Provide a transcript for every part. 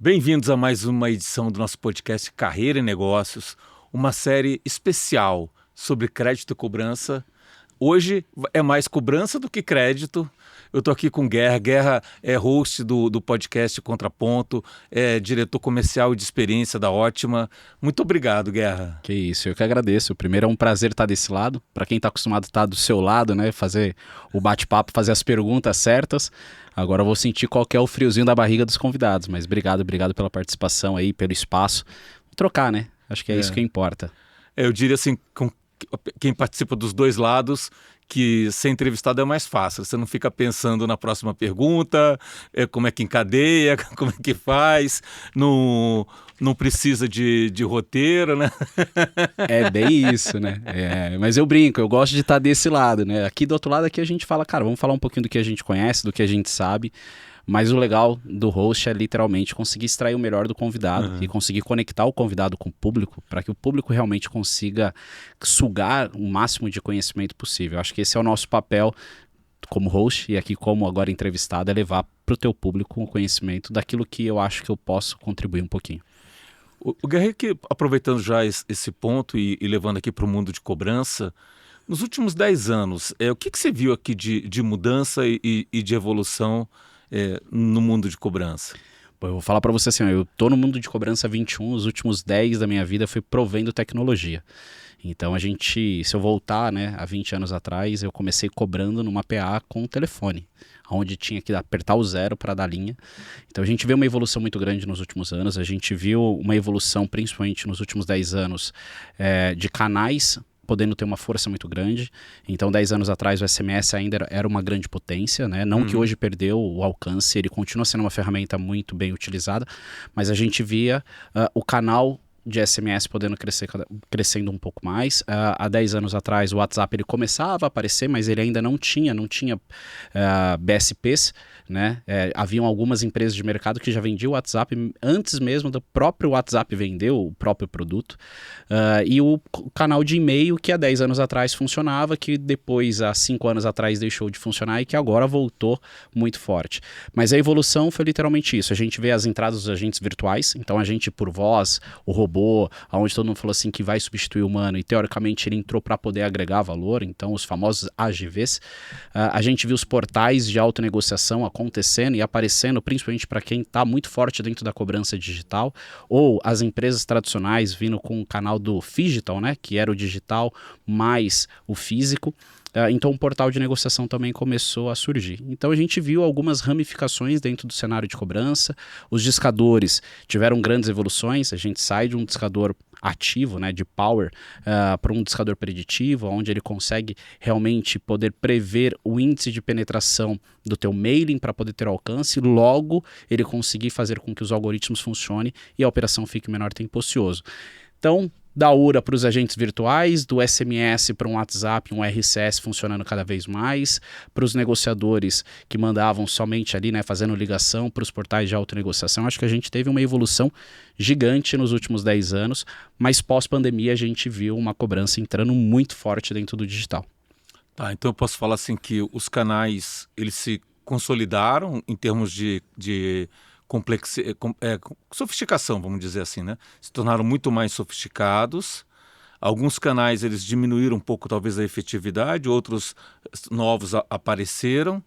Bem-vindos a mais uma edição do nosso podcast Carreira e Negócios, uma série especial sobre crédito e cobrança. Hoje é mais cobrança do que crédito. Eu estou aqui com Guerra. Guerra é host do podcast Contraponto, é diretor comercial e de experiência da Ótima. Muito obrigado, Guerra. Que isso, eu que agradeço. Primeiro é um prazer estar desse lado. Para quem está acostumado a estar do seu lado, né, fazer o bate-papo, fazer as perguntas certas. Agora eu vou sentir qual que é o friozinho da barriga dos convidados. Mas obrigado pela participação aí, pelo espaço. Vou trocar, né? Acho que é isso que importa. Eu diria assim, com quem participa dos dois lados, que ser entrevistado é mais fácil. Você não fica pensando na próxima pergunta, como é que encadeia, como é que faz, não precisa de roteiro, né? É bem isso, né? Mas eu brinco, eu gosto de estar desse lado, né? Aqui do outro lado aqui a gente fala, cara, vamos falar um pouquinho do que a gente conhece, do que a gente sabe. Mas o legal do host é literalmente conseguir extrair o melhor do convidado e conseguir conectar o convidado com o público para que o público realmente consiga sugar o máximo de conhecimento possível. Acho que esse é o nosso papel como host e aqui como agora entrevistado, é levar para o teu público o conhecimento daquilo que eu acho que eu posso contribuir um pouquinho. O Guerreiro, que aproveitando já esse ponto e levando aqui para o mundo de cobrança, nos últimos 10 anos, o que você viu aqui de mudança e de evolução no mundo de cobrança? Bom, eu vou falar para você assim, eu tô no mundo de cobrança há 21, os últimos 10 da minha vida foi provendo tecnologia. Então se eu voltar, né, há 20 anos atrás, eu comecei cobrando numa PA com o telefone, onde tinha que apertar o 0 para dar linha. Então a gente vê uma evolução muito grande nos últimos anos, a gente viu uma evolução principalmente nos últimos 10 anos de canais podendo ter uma força muito grande. Então, 10 anos atrás, o SMS ainda era uma grande potência, né? Não que hoje perdeu o alcance, ele continua sendo uma ferramenta muito bem utilizada, mas a gente via o canal de SMS podendo crescendo um pouco mais. Há 10 anos atrás, o WhatsApp ele começava a aparecer, mas ele ainda não tinha BSPs, né? Haviam algumas empresas de mercado que já vendiam o WhatsApp antes mesmo do próprio WhatsApp vender o próprio produto. E o canal de e-mail que há 10 anos atrás funcionava, que depois, há 5 anos atrás, deixou de funcionar e que agora voltou muito forte. Mas a evolução foi literalmente isso. A gente vê as entradas dos agentes virtuais, então a gente por voz, o robô, onde todo mundo falou assim que vai substituir o humano e teoricamente ele entrou para poder agregar valor, então os famosos AGVs. A gente viu os portais de autonegociação acontecendo e aparecendo, principalmente para quem está muito forte dentro da cobrança digital, ou as empresas tradicionais vindo com o canal do Phygital, né, que era o digital mais o físico. Então o portal de negociação também começou a surgir. Então a gente viu algumas ramificações dentro do cenário de cobrança. Os discadores tiveram grandes evoluções. A gente sai de um discador ativo, né, de power, para um discador preditivo, onde ele consegue realmente poder prever o índice de penetração do teu mailing para poder ter alcance, logo ele conseguir fazer com que os algoritmos funcionem e a operação fique o menor tempo ocioso. Então, da URA para os agentes virtuais, do SMS para um WhatsApp, um RCS funcionando cada vez mais, para os negociadores que mandavam somente ali, né, fazendo ligação para os portais de autonegociação. Acho que a gente teve uma evolução gigante nos últimos 10 anos, mas pós-pandemia a gente viu uma cobrança entrando muito forte dentro do digital. Tá, então eu posso falar assim que os canais eles se consolidaram em termos de sofisticação, vamos dizer assim, né? Se tornaram muito mais sofisticados. Alguns canais eles diminuíram um pouco talvez a efetividade, outros novos apareceram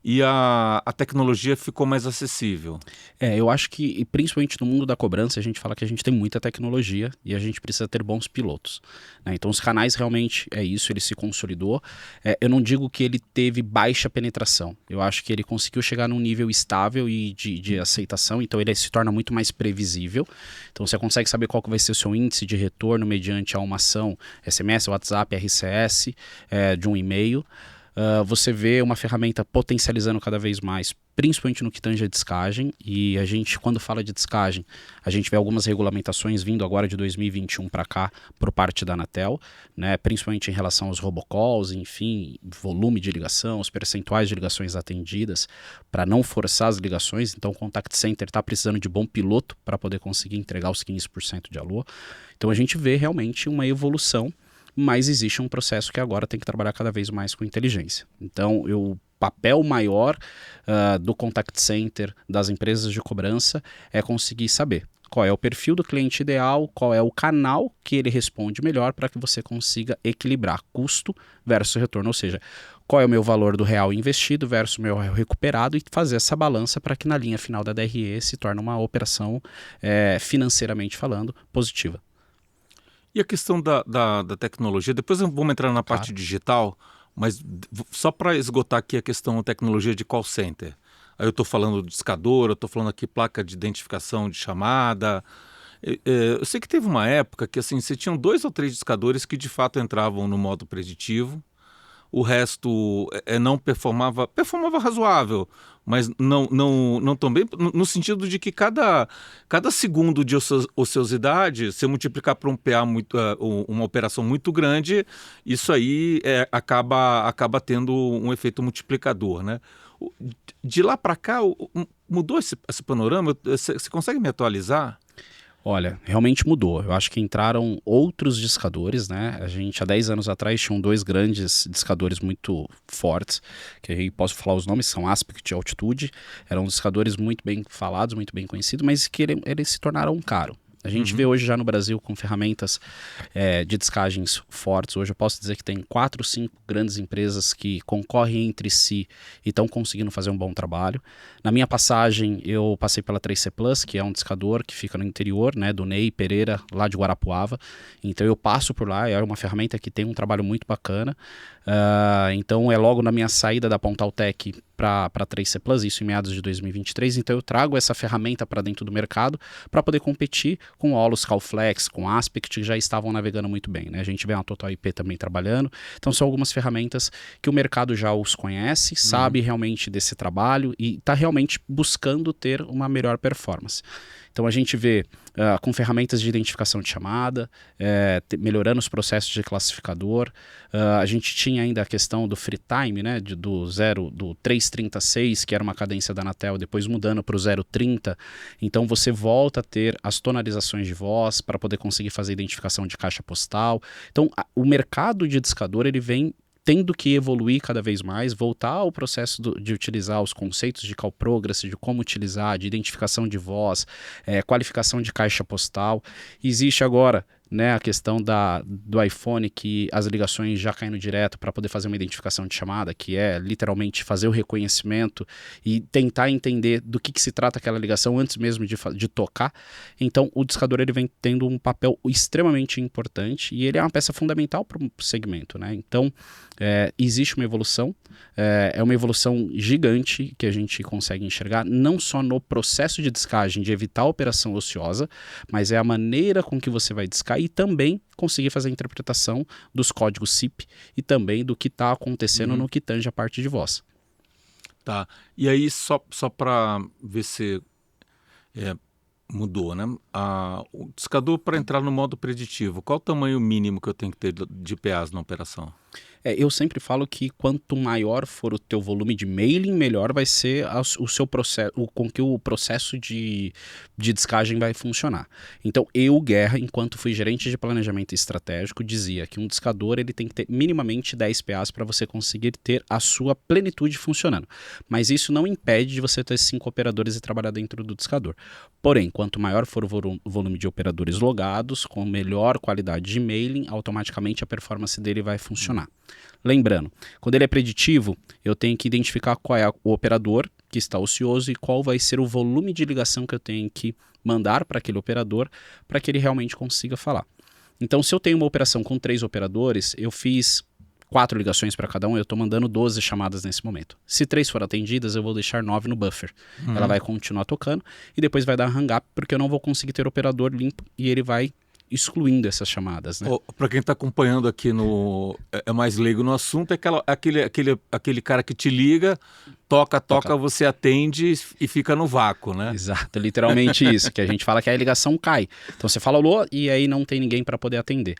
e a tecnologia ficou mais acessível. Eu acho que, principalmente no mundo da cobrança, a gente fala que a gente tem muita tecnologia e a gente precisa ter bons pilotos, né? Então os canais realmente é isso, ele se consolidou. Eu não digo que ele teve baixa penetração, eu acho que ele conseguiu chegar num nível estável e de aceitação, então ele se torna muito mais previsível. Então você consegue saber qual que vai ser o seu índice de retorno mediante a uma ação SMS, WhatsApp, RCS, de um e-mail. Você vê uma ferramenta potencializando cada vez mais, principalmente no que tange a descagem, e a gente, quando fala de descagem, a gente vê algumas regulamentações vindo agora de 2021 para cá, por parte da Anatel, né, principalmente em relação aos robocalls, enfim, volume de ligação, os percentuais de ligações atendidas, para não forçar as ligações. Então o contact center está precisando de bom piloto para poder conseguir entregar os 15% de alô. Então a gente vê realmente uma evolução, mas existe um processo que agora tem que trabalhar cada vez mais com inteligência. Então, o papel maior do contact center, das empresas de cobrança, é conseguir saber qual é o perfil do cliente ideal, qual é o canal que ele responde melhor para que você consiga equilibrar custo versus retorno, ou seja, qual é o meu valor do real investido versus o meu real recuperado e fazer essa balança para que na linha final da DRE se torne uma operação financeiramente falando positiva. E a questão da tecnologia, depois vamos entrar na parte digital, mas só para esgotar aqui a questão da tecnologia de call center. Aí eu estou falando de discador, eu estou falando aqui placa de identificação de chamada. Eu sei que teve uma época que assim, você tinha 2 ou 3 discadores que de fato entravam no modo preditivo. O resto não performava razoável, mas não tão bem, no sentido de que cada segundo de ociosidade, se multiplicar por um PA uma operação muito grande, isso aí acaba tendo um efeito multiplicador, né? De lá para cá, mudou esse panorama? Você consegue me atualizar? Olha, realmente mudou. Eu acho que entraram outros discadores, né? A gente, há 10 anos atrás, tinham 2 grandes discadores muito fortes, que aí posso falar os nomes, são Aspect e Altitude. Eram discadores muito bem falados, muito bem conhecidos, mas que eles se tornaram caros. A gente vê hoje já no Brasil com ferramentas de descagens fortes. Hoje eu posso dizer que tem 4 ou 5 grandes empresas que concorrem entre si e estão conseguindo fazer um bom trabalho. Na minha passagem, eu passei pela 3C Plus, que é um discador que fica no interior, né, do Ney Pereira, lá de Guarapuava. Então eu passo por lá, é uma ferramenta que tem um trabalho muito bacana. Então é logo na minha saída da Pontaltec para 3C Plus, isso em meados de 2023. Então eu trago essa ferramenta para dentro do mercado para poder competir com o Olus Calflex, com Aspect, que já estavam navegando muito bem, né? A gente vê a Total IP também trabalhando. Então são algumas ferramentas que o mercado já os conhece, sabe realmente desse trabalho e está realmente buscando ter uma melhor performance. Então a gente vê com ferramentas de identificação de chamada, melhorando os processos de classificador. A gente tinha ainda a questão do free time, né, do 336, que era uma cadência da Anatel, depois mudando para o 030. Então você volta a ter as tonalizações de voz para poder conseguir fazer identificação de caixa postal. Então o mercado de discador ele vem tendo que evoluir cada vez mais, voltar ao processo de utilizar os conceitos de call progress, de como utilizar, de identificação de voz, qualificação de caixa postal. Existe agora, né, a questão do iPhone, que as ligações já caem direto para poder fazer uma identificação de chamada, que é literalmente fazer o reconhecimento e tentar entender do que se trata aquela ligação antes mesmo de tocar. Então o discador ele vem tendo um papel extremamente importante e ele é uma peça fundamental para o segmento, né? Então existe uma evolução, é uma evolução gigante que a gente consegue enxergar, não só no processo de descagem, de evitar a operação ociosa, mas é a maneira com que você vai descar e também conseguir fazer a interpretação dos códigos SIP e também do que está acontecendo no que tange a parte de voz. Tá. E aí, só para ver se mudou, né? O discador para entrar no modo preditivo, qual o tamanho mínimo que eu tenho que ter de PAs na operação? Eu sempre falo que quanto maior for o teu volume de mailing, melhor vai ser o seu processo, com que o processo de descagem vai funcionar. Então, Guerra, enquanto fui gerente de planejamento estratégico, dizia que um discador ele tem que ter minimamente 10 PAs para você conseguir ter a sua plenitude funcionando. Mas isso não impede de você ter 5 operadores e trabalhar dentro do discador. Porém, quanto maior for o volume de operadores logados, com melhor qualidade de mailing, automaticamente a performance dele vai funcionar. Lembrando, quando ele é preditivo, eu tenho que identificar qual é o operador que está ocioso e qual vai ser o volume de ligação que eu tenho que mandar para aquele operador para que ele realmente consiga falar. Então, se eu tenho uma operação com 3 operadores, eu fiz 4 ligações para cada um, eu estou mandando 12 chamadas nesse momento. Se 3 forem atendidas, eu vou deixar 9 no buffer. Ela vai continuar tocando e depois vai dar hang up, porque eu não vou conseguir ter o operador limpo e ele vai excluindo essas chamadas, né? Para quem está acompanhando aqui é mais leigo no assunto, é aquele cara que te liga, toca, você atende e fica no vácuo, né? Exato, literalmente isso, que a gente fala que a ligação cai. Então você fala alô e aí não tem ninguém para poder atender.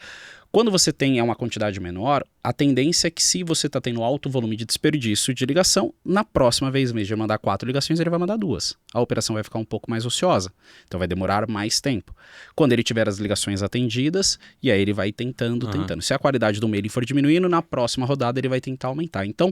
Quando você tem uma quantidade menor, a tendência é que se você está tendo alto volume de desperdício de ligação, na próxima vez, em vez de mandar 4 ligações, ele vai mandar 2. A operação vai ficar um pouco mais ociosa, então vai demorar mais tempo. Quando ele tiver as ligações atendidas, e aí ele vai tentando. Se a qualidade do mailing for diminuindo, na próxima rodada ele vai tentar aumentar. Então,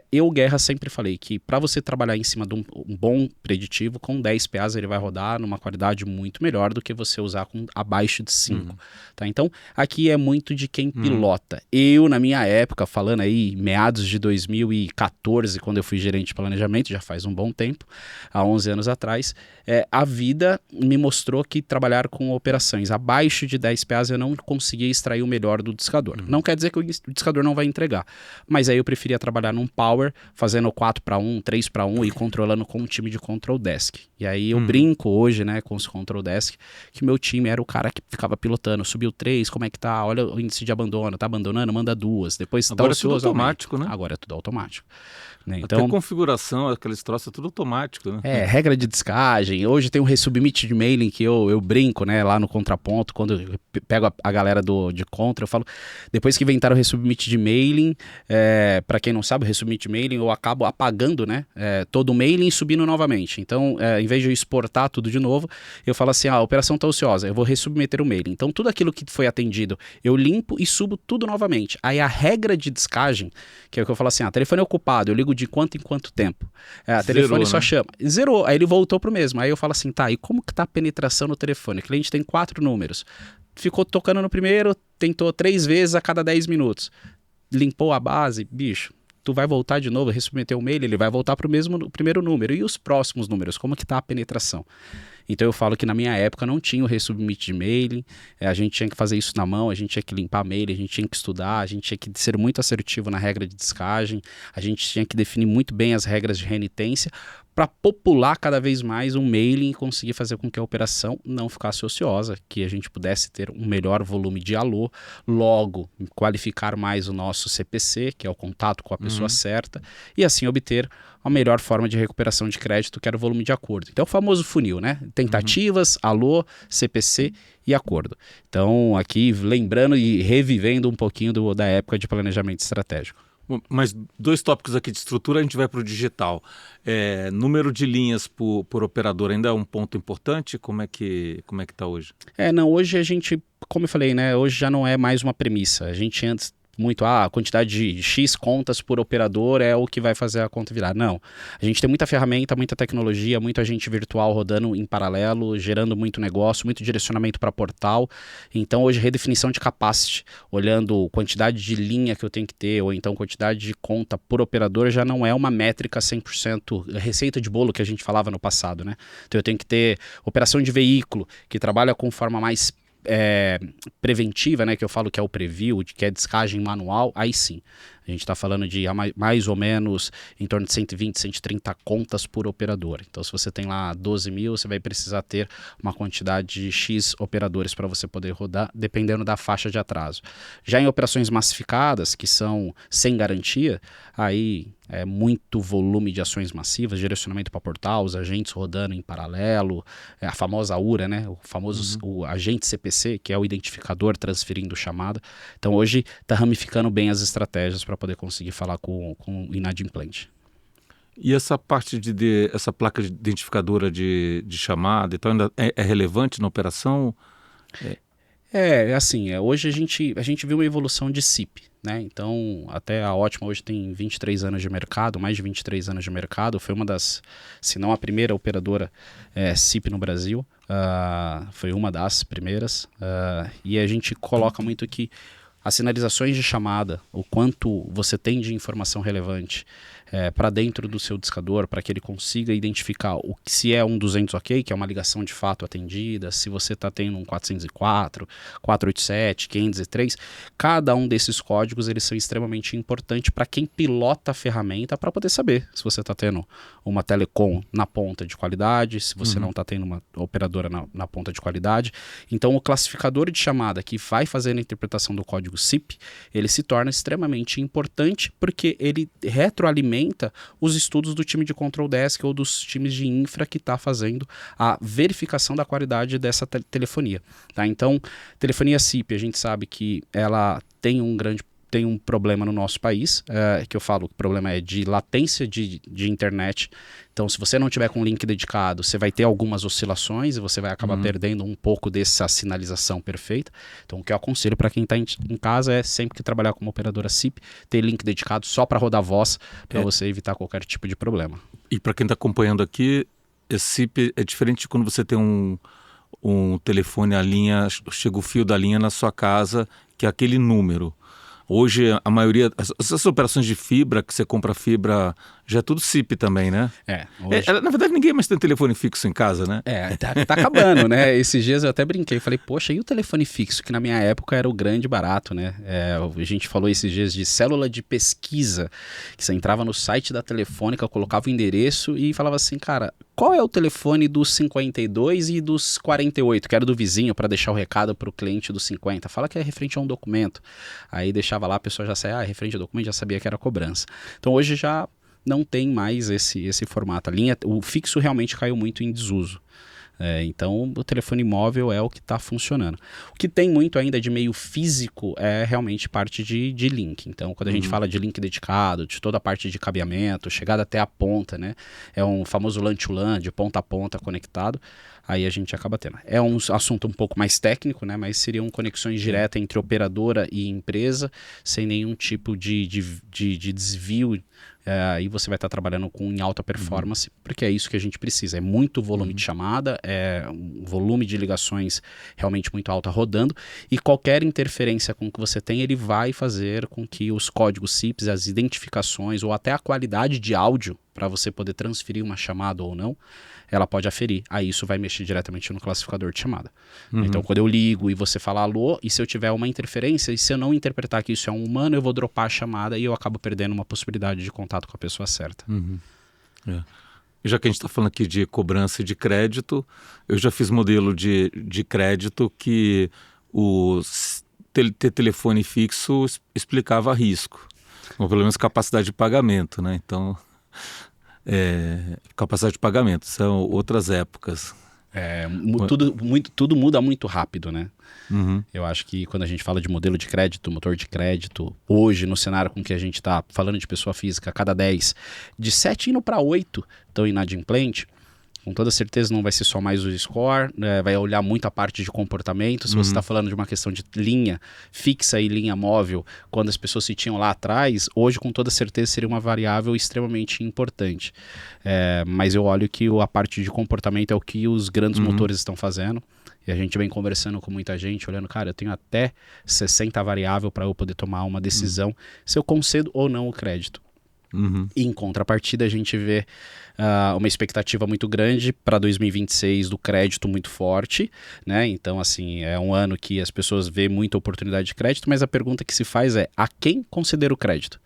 eu, Guerra, sempre falei que para você trabalhar em cima de um bom preditivo, com 10 PAs ele vai rodar numa qualidade muito melhor do que você usar com abaixo de 5. Tá? Então, aqui é muito de quem pilota. Eu, na minha época, falando aí, meados de 2014, quando eu fui gerente de planejamento, já faz um bom tempo, há 11 anos atrás, a vida me mostrou que trabalhar com operações abaixo de 10 PAs eu não conseguia extrair o melhor do discador. Não quer dizer que o discador não vai entregar, mas aí eu preferia trabalhar num Power, fazendo 4-1, 3-1 e controlando com um time de Control Desk. E aí eu brinco hoje, né, com os Control Desk, que meu time era o cara que ficava pilotando, subiu 3, como é que tá? Olha o índice de abandono, tá abandonando? Manda 2. Depois agora tá ocioso, é tudo automático, aumenta. né? Agora é tudo automático. Né? Até Então, configuração, aqueles troços, é tudo automático, né? Regra de descagem. Hoje tem um resubmit de mailing que eu brinco, né, lá no contraponto, quando eu pego a galera de contra, eu falo, depois que inventaram o resubmit de mailing, para quem não sabe, o resubmit de mailing, eu acabo apagando, né, todo o mailing e subindo novamente. Então, em vez de eu exportar tudo de novo, eu falo assim, a operação tá ociosa, eu vou resubmeter o mailing. Então, tudo aquilo que foi atendido, eu limpo e subo tudo novamente. Aí a regra de descagem, que é o que eu falo assim, telefone é ocupado, eu ligo de quanto em quanto tempo. Telefone só chama. Zerou, aí ele voltou pro mesmo. Aí eu falo assim, tá, e como que tá a penetração no telefone? O cliente tem 4 números. Ficou tocando no primeiro, tentou 3 vezes a cada 10 minutos. Limpou a base, bicho, tu vai voltar de novo, resubmeter o mail, ele vai voltar pro mesmo primeiro número. E os próximos números, como que tá a penetração? Então eu falo que na minha época não tinha o resubmit de mailing, a gente tinha que fazer isso na mão, a gente tinha que limpar mailing, a gente tinha que estudar, a gente tinha que ser muito assertivo na regra de descagem, a gente tinha que definir muito bem as regras de renitência para popular cada vez mais um mailing e conseguir fazer com que a operação não ficasse ociosa, que a gente pudesse ter um melhor volume de alô, logo qualificar mais o nosso CPC, que é o contato com a pessoa certa, e assim obter a melhor forma de recuperação de crédito, que era o volume de acordo. Então, o famoso funil, né? Tentativas, alô, CPC e acordo. Então, aqui, lembrando e revivendo um pouquinho da época de planejamento estratégico. Mas 2 tópicos aqui de estrutura, a gente vai para o digital. Número de linhas por operador ainda é um ponto importante? Como é que está hoje? Não, hoje a gente, como eu falei, né? Hoje já não é mais uma premissa. A gente antes muito, a quantidade de X contas por operador é o que vai fazer a conta virar. Não. A gente tem muita ferramenta, muita tecnologia, muito agente virtual rodando em paralelo, gerando muito negócio, muito direcionamento para portal. Então, hoje, redefinição de capacity, olhando quantidade de linha que eu tenho que ter, ou então quantidade de conta por operador, já não é uma métrica 100% receita de bolo que a gente falava no passado, né? Então, eu tenho que ter operação de veículo, que trabalha com forma mais preventiva, né, que eu falo que é o preview, que é descagem manual, aí sim. A gente está falando de mais ou menos em torno de 120, 130 contas por operador. Então, se você tem lá 12 mil, você vai precisar ter uma quantidade de X operadores para você poder rodar, dependendo da faixa de atraso. Já em operações massificadas, que são sem garantia, aí é muito volume de ações massivas, direcionamento para portal, os agentes rodando em paralelo, a famosa URA, né? O famoso o agente CPC, que é o identificador transferindo chamada. Então, hoje está ramificando bem as estratégias para poder conseguir falar com o inadimplente. E essa parte essa placa identificadora de chamada, então ainda é relevante na operação? Hoje a gente viu uma evolução de SIP, né? Então, até a Ótima hoje tem 23 anos de mercado, mais de 23 anos de mercado, foi uma das, se não a primeira operadora SIP no Brasil, foi uma das primeiras, e a gente coloca muito que as sinalizações de chamada, o quanto você tem de informação relevante para dentro do seu discador, para que ele consiga identificar se é um 200 ok, que é uma ligação de fato atendida, se você está tendo um 404, 487, 503, cada um desses códigos eles são extremamente importantes para quem pilota a ferramenta para poder saber se você está tendo uma telecom na ponta de qualidade, se você não está tendo uma operadora na ponta de qualidade. Então o classificador de chamada que vai fazer a interpretação do código SIP, ele se torna extremamente importante porque ele retroalimenta os estudos do time de Control Desk ou dos times de infra que está fazendo a verificação da qualidade dessa telefonia. Tá? Então, telefonia SIP, a gente sabe que ela tem um grande tem um problema no nosso país, que eu falo que o problema é de latência de internet. Então, se você não tiver com um link dedicado, você vai ter algumas oscilações e você vai acabar perdendo um pouco dessa sinalização perfeita. Então, o que eu aconselho para quem está em casa é sempre que trabalhar como operadora SIP, ter link dedicado só para rodar voz, para você evitar qualquer tipo de problema. E para quem está acompanhando aqui, esse SIP é diferente de quando você tem um telefone, a linha, chega o fio da linha na sua casa, que é aquele número. Hoje, a maioria, essas operações de fibra, que você compra fibra, já é tudo SIP também, né? Hoje... Na verdade, ninguém mais tem telefone fixo em casa, né? Tá acabando, né? Esses dias eu até brinquei, falei, poxa, e o telefone fixo, que na minha época era o grande barato, né? A gente falou esses dias de célula de pesquisa, que você entrava no site da Telefônica, colocava o endereço e falava assim, cara, qual é o telefone dos 52 e dos 48, que era do vizinho, para deixar o recado para o cliente dos 50? Fala que é referente a um documento. Aí deixava lá, a pessoa já saía, referente ao documento, já sabia que era cobrança. Então hoje já não tem mais esse formato. O fixo realmente caiu muito em desuso. Então o telefone móvel é o que está funcionando. O que tem muito ainda de meio físico é realmente parte de link. Então quando a gente fala de link dedicado, de toda a parte de cabeamento, chegada até a ponta, né? É um famoso LAN-to-LAN, de ponta a ponta conectado, aí a gente acaba tendo. É um assunto um pouco mais técnico, né? Mas seriam conexões diretas entre operadora e empresa, sem nenhum tipo de desvio. Aí você vai estar trabalhando em alta performance, porque é isso que a gente precisa. É muito volume de chamada, é um volume de ligações realmente muito alta rodando, e qualquer interferência com que você tem, ele vai fazer com que os códigos SIPs, as identificações ou até a qualidade de áudio, para você poder transferir uma chamada ou não, ela pode aferir. Aí isso vai mexer diretamente no classificador de chamada. Então, quando eu ligo e você fala alô, e se eu tiver uma interferência, e se eu não interpretar que isso é um humano, eu vou dropar a chamada e eu acabo perdendo uma possibilidade de contato com a pessoa certa. E já que a gente está falando aqui de cobrança e de crédito, eu já fiz modelo de crédito que ter telefone fixo explicava risco, ou pelo menos capacidade de pagamento, né? Então... capacidade de pagamento, são outras épocas. Tudo muda muito rápido, né? Eu acho que quando a gente fala de modelo de crédito, motor de crédito, hoje no cenário com que a gente está falando de pessoa física, a cada 10, de 7 indo para 8 estão inadimplente, com toda certeza não vai ser só mais o score, né? Vai olhar muito a parte de comportamento. Se você está falando de uma questão de linha fixa e linha móvel, quando as pessoas se tinham lá atrás, hoje com toda certeza seria uma variável extremamente importante. Mas eu olho que a parte de comportamento é o que os grandes motores estão fazendo. E a gente vem conversando com muita gente, olhando, cara, eu tenho até 60 variáveis para eu poder tomar uma decisão se eu concedo ou não o crédito. E em contrapartida a gente vê uma expectativa muito grande para 2026 do crédito muito forte, né? Então assim, é um ano que as pessoas vêem muita oportunidade de crédito, mas a pergunta que se faz é, a quem conceder o crédito?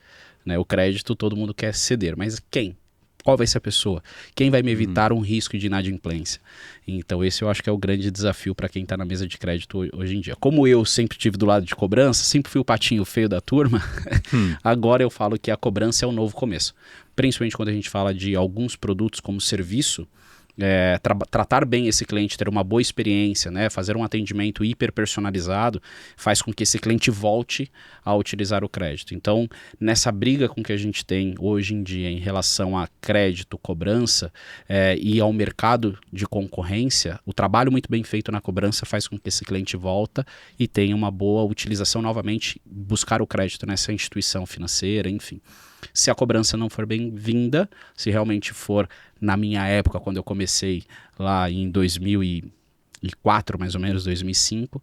Né? O crédito todo mundo quer ceder, mas quem? Qual vai ser a pessoa? Quem vai me evitar um risco de inadimplência? Então esse eu acho que é o grande desafio para quem está na mesa de crédito hoje em dia. Como eu sempre tive do lado de cobrança, sempre fui o patinho feio da turma, agora eu falo que a cobrança é o novo começo. Principalmente quando a gente fala de alguns produtos como serviço, tratar bem esse cliente, ter uma boa experiência, né? Fazer um atendimento hiper personalizado, faz com que esse cliente volte a utilizar o crédito. Então, nessa briga com que a gente tem hoje em dia em relação a crédito, cobrança e ao mercado de concorrência, o trabalho muito bem feito na cobrança faz com que esse cliente volta e tenha uma boa utilização novamente, buscar o crédito nessa instituição financeira, enfim. Se a cobrança não for bem-vinda, se realmente for na minha época, quando eu comecei lá em 2004, mais ou menos, 2005,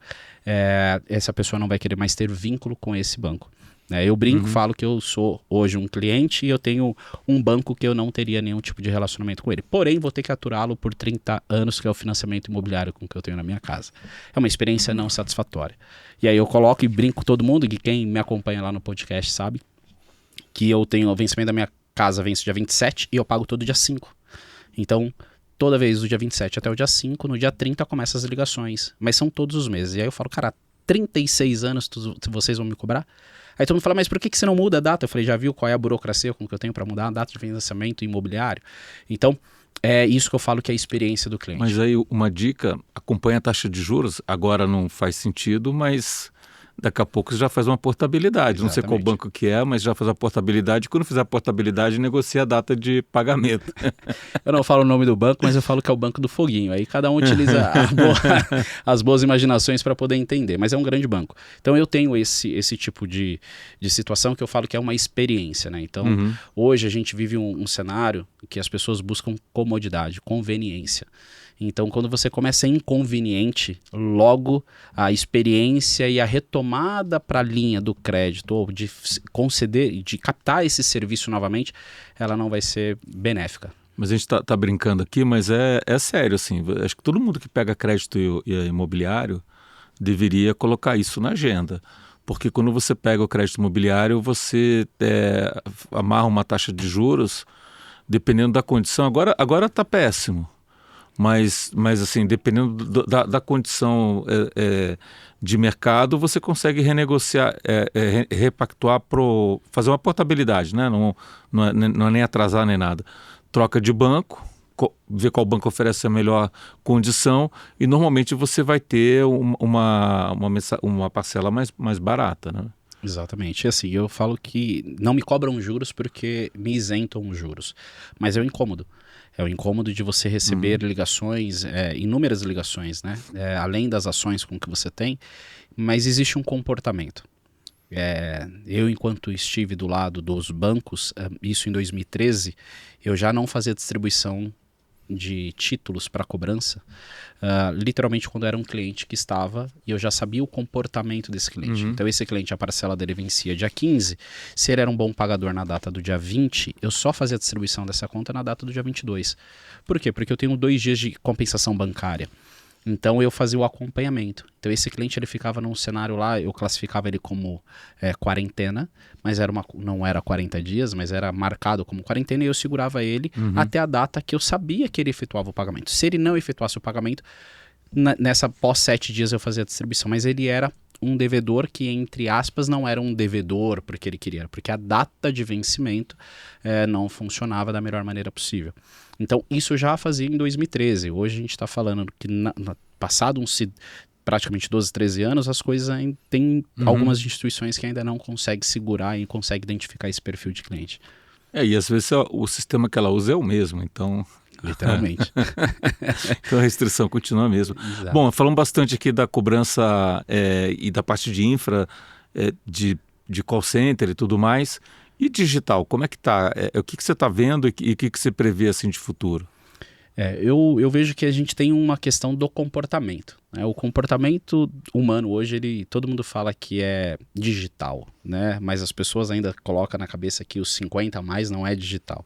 essa pessoa não vai querer mais ter vínculo com esse banco. Eu brinco, falo que eu sou hoje um cliente e eu tenho um banco que eu não teria nenhum tipo de relacionamento com ele. Porém, vou ter que aturá-lo por 30 anos, que é o financiamento imobiliário com que eu tenho na minha casa. É uma experiência não satisfatória. E aí eu coloco e brinco com todo mundo, que quem me acompanha lá no podcast sabe, que eu tenho o vencimento da minha casa, vence dia 27 e eu pago todo dia 5. Então, toda vez do dia 27 até o dia 5, no dia 30 começam as ligações, mas são todos os meses. E aí eu falo, cara, 36 anos vocês vão me cobrar? Aí todo mundo fala, mas por que você não muda a data? Eu falei, já viu qual é a burocracia com que eu tenho para mudar a data de financiamento imobiliário? Então, é isso que eu falo que é a experiência do cliente. Mas aí uma dica, acompanha a taxa de juros, agora não faz sentido, mas daqui a pouco você já faz uma portabilidade. Não sei qual Exatamente. banco que é, mas já faz a portabilidade. Quando fizer a portabilidade, negocia a data de pagamento. Eu não falo o nome do banco, mas eu falo que é o banco do foguinho. Aí cada um utiliza as boas imaginações para poder entender, mas é um grande banco. Então eu tenho esse tipo de situação que eu falo que é uma experiência, né? Então hoje a gente vive um cenário que as pessoas buscam comodidade, conveniência. Então, quando você começa inconveniente, logo a experiência e a retomada para a linha do crédito ou de conceder, de captar esse serviço novamente, ela não vai ser benéfica. Mas a gente tá brincando aqui, mas é sério, assim. Acho que todo mundo que pega crédito e imobiliário deveria colocar isso na agenda. Porque quando você pega o crédito imobiliário, você amarra uma taxa de juros, dependendo da condição. Agora está péssimo. Mas assim, dependendo da condição de mercado, você consegue renegociar, repactuar, fazer uma portabilidade, né? Não é nem atrasar nem nada. Troca de banco, ver qual banco oferece a melhor condição e normalmente você vai ter uma parcela mais barata, né? Exatamente. E assim, eu falo que não me cobram juros porque me isentam os juros. Mas é um incômodo. É o incômodo de você receber ligações, inúmeras ligações, né? Além das ações com que você tem, mas existe um comportamento. Eu, enquanto estive do lado dos bancos, isso em 2013, eu já não fazia distribuição de títulos para cobrança, literalmente quando era um cliente que estava e eu já sabia o comportamento desse cliente. Então esse cliente, a parcela dele vencia dia 15, se ele era um bom pagador na data do dia 20, eu só fazia a distribuição dessa conta na data do dia 22. Por quê? Porque eu tenho 2 dias de compensação bancária. Então eu fazia o acompanhamento. Então esse cliente ele ficava num cenário lá, eu classificava ele como quarentena, mas não era 40 dias, mas era marcado como quarentena e eu segurava ele até a data que eu sabia que ele efetuava o pagamento. Se ele não efetuasse o pagamento, nessa pós 7 dias eu fazia a distribuição, mas ele era um devedor que, entre aspas, não era um devedor porque ele queria, porque a data de vencimento não funcionava da melhor maneira possível. Então, isso eu já fazia em 2013. Hoje a gente está falando que, passado praticamente 12, 13 anos, as coisas ainda tem algumas instituições que ainda não conseguem segurar e conseguem identificar esse perfil de cliente. E às vezes o sistema que ela usa é o mesmo, então... Literalmente. Então a restrição continua mesmo. Exato. Bom, falamos bastante aqui da cobrança e da parte de infra, de call center e tudo mais. E digital, como é que está? O que você está vendo e o que você prevê assim, de futuro? Eu vejo que a gente tem uma questão do comportamento, né? O comportamento humano hoje, todo mundo fala que é digital, né? Mas as pessoas ainda colocam na cabeça que os 50 a mais não é digital.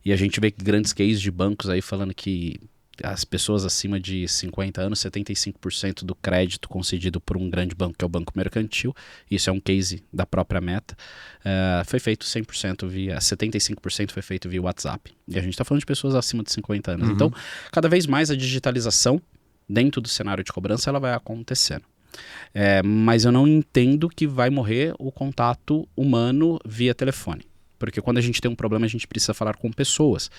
E a gente vê grandes cases de bancos aí falando que as pessoas acima de 50 anos, 75% do crédito concedido por um grande banco, que é o Banco Mercantil, isso é um case da própria Meta, foi feito 75% foi feito via WhatsApp. E a gente está falando de pessoas acima de 50 anos. Então, cada vez mais a digitalização dentro do cenário de cobrança ela vai acontecendo. Mas eu não entendo que vai morrer o contato humano via telefone. Porque quando a gente tem um problema, a gente precisa falar com pessoas,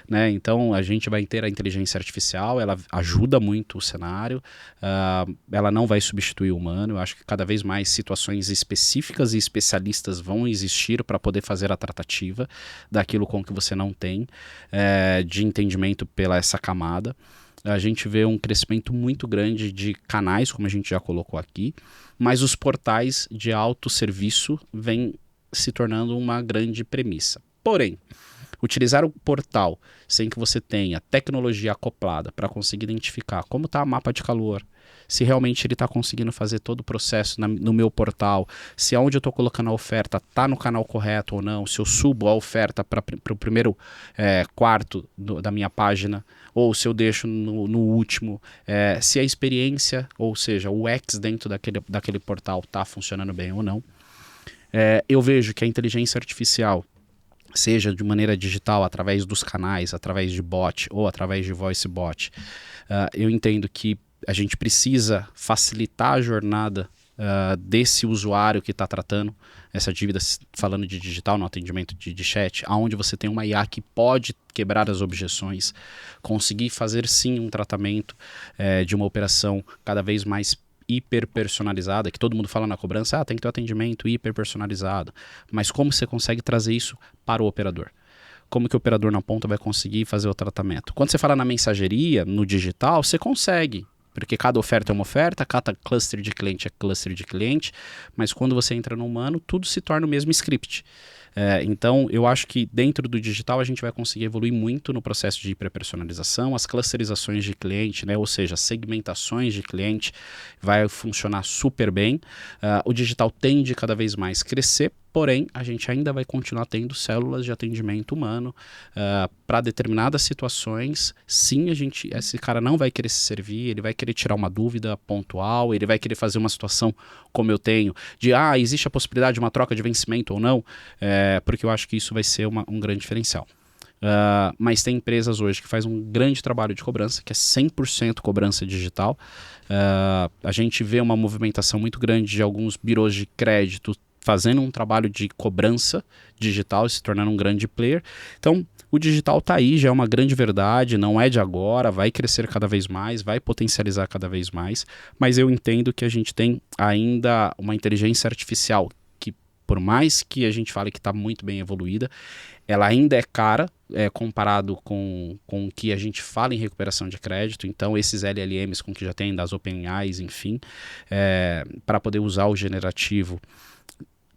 né? Então, a gente vai ter a inteligência artificial, ela ajuda muito o cenário, ela não vai substituir o humano. Eu acho que cada vez mais situações específicas e especialistas vão existir para poder fazer a tratativa daquilo com que você não tem, de entendimento pela essa camada. A gente vê um crescimento muito grande de canais, como a gente já colocou aqui, mas os portais de autosserviço vêm se tornando uma grande premissa. Porém, utilizar o portal sem que você tenha tecnologia acoplada para conseguir identificar como está o mapa de calor, se realmente ele está conseguindo fazer todo o processo no meu portal, se aonde eu estou colocando a oferta está no canal correto ou não, se eu subo a oferta para o primeiro quarto da minha página, ou se eu deixo no último, se a experiência, ou seja, o UX dentro daquele portal está funcionando bem ou não. Eu vejo que a inteligência artificial, seja de maneira digital, através dos canais, através de bot ou através de voice bot, eu entendo que a gente precisa facilitar a jornada desse usuário que está tratando essa dívida, falando de digital no atendimento de chat, onde você tem uma IA que pode quebrar as objeções, conseguir fazer sim um tratamento de uma operação cada vez mais hiperpersonalizada, que todo mundo fala na cobrança, tem que ter um atendimento hiperpersonalizado. Mas como você consegue trazer isso para o operador? Como que o operador na ponta vai conseguir fazer o tratamento? Quando você fala na mensageria, no digital, você consegue. Porque cada oferta é uma oferta, cada cluster de cliente é cluster de cliente, mas quando você entra no humano, tudo se torna o mesmo script. Então, eu acho que dentro do digital a gente vai conseguir evoluir muito no processo de hiperpersonalização, as clusterizações de cliente, né? Ou seja, segmentações de cliente, vai funcionar super bem. O digital tende cada vez mais a crescer, porém, a gente ainda vai continuar tendo células de atendimento humano para determinadas situações. Sim, esse cara não vai querer se servir, ele vai querer tirar uma dúvida pontual, ele vai querer fazer uma situação como eu tenho, de existe a possibilidade de uma troca de vencimento ou não, porque eu acho que isso vai ser um grande diferencial. Mas tem empresas hoje que fazem um grande trabalho de cobrança, que é 100% cobrança digital. A gente vê uma movimentação muito grande de alguns birôs de crédito fazendo um trabalho de cobrança digital e se tornando um grande player. Então, o digital está aí, já é uma grande verdade, não é de agora, vai crescer cada vez mais, vai potencializar cada vez mais, mas eu entendo que a gente tem ainda uma inteligência artificial que, por mais que a gente fale que está muito bem evoluída, ela ainda é cara comparado com o que a gente fala em recuperação de crédito. Então, esses LLMs com que já tem, das OpenAIs, enfim, para poder usar o generativo,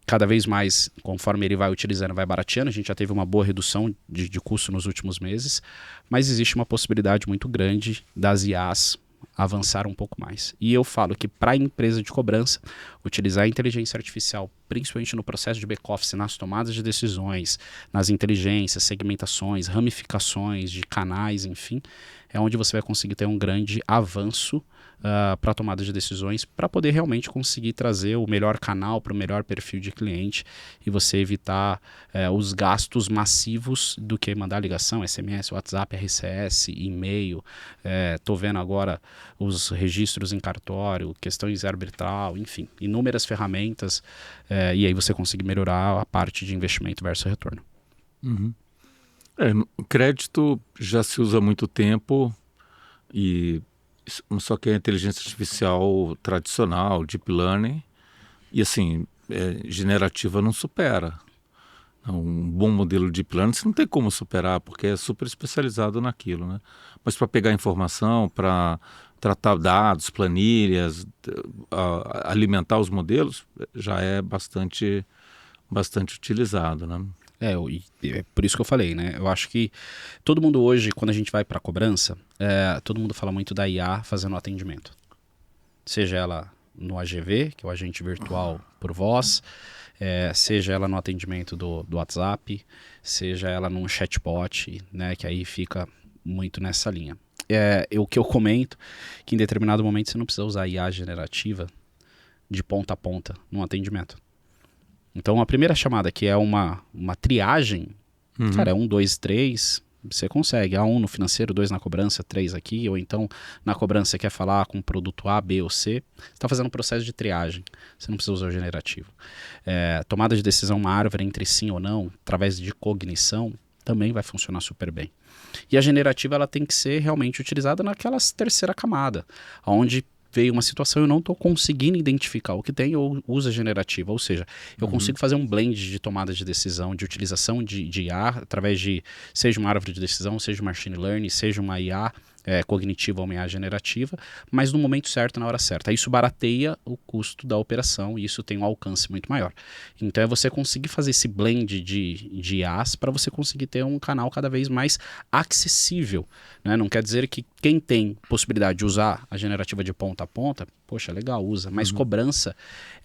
cada vez mais, conforme ele vai utilizando, vai barateando. A gente já teve uma boa redução de custo nos últimos meses, mas existe uma possibilidade muito grande das IAs avançar um pouco mais. E eu falo que para a empresa de cobrança, utilizar a inteligência artificial, principalmente no processo de back-office, nas tomadas de decisões, nas inteligências, segmentações, ramificações de canais, enfim, é onde você vai conseguir ter um grande avanço para a tomada de decisões, para poder realmente conseguir trazer o melhor canal para o melhor perfil de cliente e você evitar os gastos massivos do que mandar ligação, SMS, WhatsApp, RCS, e-mail. Estou vendo agora os registros em cartório, questões arbitral, enfim, inúmeras ferramentas, e aí você consegue melhorar a parte de investimento versus retorno. Uhum. Crédito já se usa há muito tempo, só que a inteligência artificial tradicional, deep learning, e assim, generativa não supera. Um bom modelo de deep learning você não tem como superar, porque é super especializado naquilo, né? Mas para pegar informação, para tratar dados, planilhas, alimentar os modelos, já é bastante utilizado, né? É por isso que eu falei, né? Eu acho que todo mundo hoje, quando a gente vai para a cobrança, todo mundo fala muito da IA fazendo o atendimento. Seja ela no AGV, que é o agente virtual por voz, seja ela no atendimento do WhatsApp, seja ela num chatbot, né? Que aí fica muito nessa linha. O que eu comento, que em determinado momento você não precisa usar IA generativa de ponta a ponta num atendimento. Então, a primeira chamada, que é uma triagem, cara, é 1, 2, 3, você consegue. 1 no financeiro, 2 na cobrança, 3 aqui. Ou então, na cobrança, você quer falar com o produto A, B ou C. Você está fazendo um processo de triagem. Você não precisa usar o generativo. Tomada de decisão, uma árvore entre sim ou não, através de cognição, também vai funcionar super bem. E a generativa, ela tem que ser realmente utilizada naquela terceira camada, onde veio uma situação, eu não estou conseguindo identificar o que tem, eu uso a generativa, ou seja, eu consigo fazer um blend de tomada de decisão, de utilização de IA, através de, seja uma árvore de decisão, seja machine learning, seja uma IA cognitiva ou uma IA generativa, mas no momento certo, na hora certa. Isso barateia o custo da operação e isso tem um alcance muito maior. Então é você conseguir fazer esse blend de IAs para você conseguir ter um canal cada vez mais acessível, né? Não quer dizer que quem tem possibilidade de usar a generativa de ponta a ponta, poxa, legal, usa. Mas cobrança,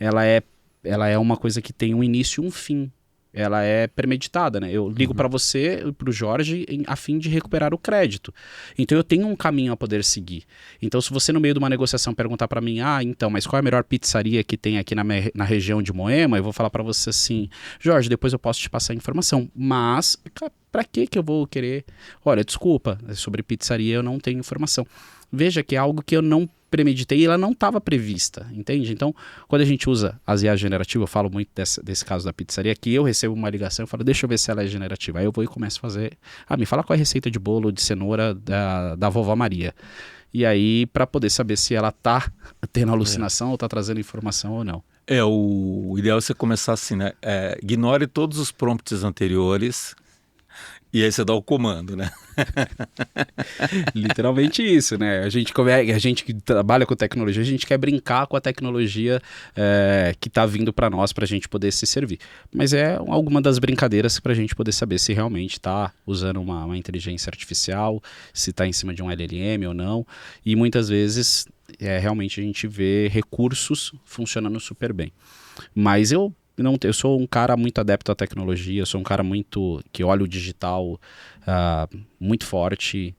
ela é uma coisa que tem um início e um fim. Ela é premeditada, né? Eu ligo para você, para o Jorge, a fim de recuperar o crédito. Então eu tenho um caminho a poder seguir. Então se você no meio de uma negociação perguntar para mim, então, mas qual é a melhor pizzaria que tem aqui na região de Moema? Eu vou falar para você assim, Jorge, depois eu posso te passar a informação. Mas para que eu vou querer? Olha, desculpa, sobre pizzaria eu não tenho informação. Veja que é algo que eu não premeditei e ela não estava prevista, entende? Então, quando a gente usa as IA generativas, eu falo muito desse caso da pizzaria, que eu recebo uma ligação e falo, deixa eu ver se ela é generativa. Aí eu vou e começo a fazer, me fala qual é a receita de bolo de cenoura da vovó Maria. e aí para poder saber se ela tá tendo alucinação ou tá trazendo informação ou não. O ideal é você começar assim, né? Ignore todos os prompts anteriores e aí você dá o comando, né? Literalmente isso, né? A gente que trabalha com tecnologia, a gente quer brincar com a tecnologia que está vindo para nós, para a gente poder se servir. Mas é alguma das brincadeiras para a gente poder saber se realmente está usando uma inteligência artificial, se está em cima de um LLM ou não. E muitas vezes, realmente a gente vê recursos funcionando super bem. Mas eu sou um cara muito adepto à tecnologia, eu sou um cara que olha o digital muito forte.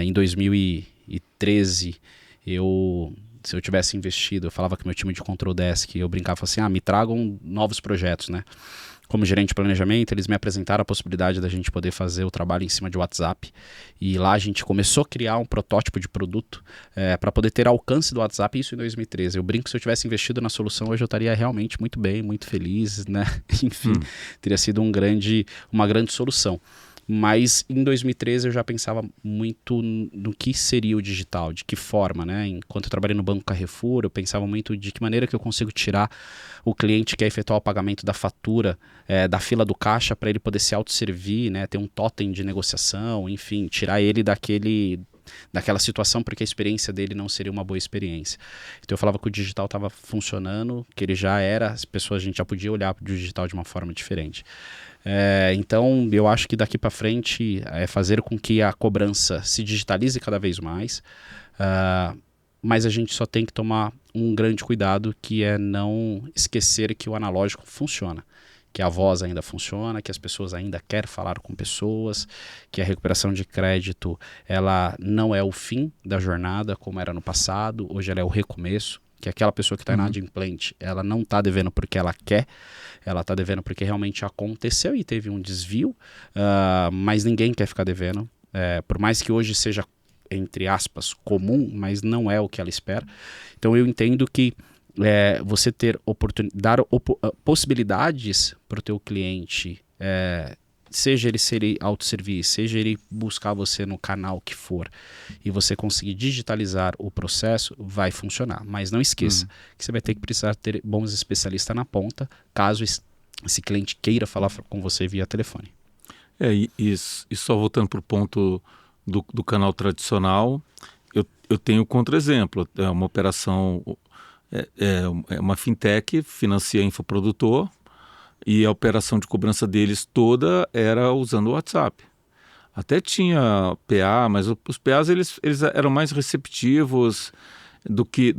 Em 2013, se eu tivesse investido, eu falava que meu time de Control Desk, eu brincava assim, me tragam novos projetos, né? Como gerente de planejamento, eles me apresentaram a possibilidade da gente poder fazer o trabalho em cima de WhatsApp. E lá a gente começou a criar um protótipo de produto para poder ter alcance do WhatsApp, isso em 2013. Eu brinco que se eu tivesse investido na solução, hoje eu estaria realmente muito bem, muito feliz, né? Enfim, teria sido uma grande solução. Mas em 2013 eu já pensava muito no que seria o digital, de que forma, né? Enquanto eu trabalhei no Banco Carrefour, eu pensava muito de que maneira que eu consigo tirar o cliente que quer efetuar o pagamento da fatura da fila do caixa para ele poder se autosservir, né? Ter um totem de negociação, enfim, tirar ele daquela situação porque a experiência dele não seria uma boa experiência. Então eu falava que o digital estava funcionando, que ele já era, a gente já podia olhar para o digital de uma forma diferente. Então eu acho que daqui para frente é fazer com que a cobrança se digitalize cada vez mais, mas a gente só tem que tomar um grande cuidado, que é não esquecer que o analógico funciona, que a voz ainda funciona, que as pessoas ainda querem falar com pessoas, que a recuperação de crédito ela não é o fim da jornada como era no passado, hoje ela é o recomeço, que aquela pessoa que está inadimplente, ela não está devendo porque ela quer, ela está devendo porque realmente aconteceu e teve um desvio, mas ninguém quer ficar devendo, por mais que hoje seja, entre aspas, comum, mas não é o que ela espera. Então eu entendo que você dar possibilidades para o teu cliente, seja ele ser autosserviço, seja ele buscar você no canal que for, e você conseguir digitalizar o processo, vai funcionar. Mas não esqueça que você vai ter que precisar ter bons especialistas na ponta, caso esse cliente queira falar com você via telefone. E só voltando para o ponto do canal tradicional, eu tenho contra-exemplo. É uma operação, uma fintech, financia infoprodutor, e a operação de cobrança deles toda era usando o WhatsApp. Até tinha PA, mas os PAs eles eram mais receptivos do que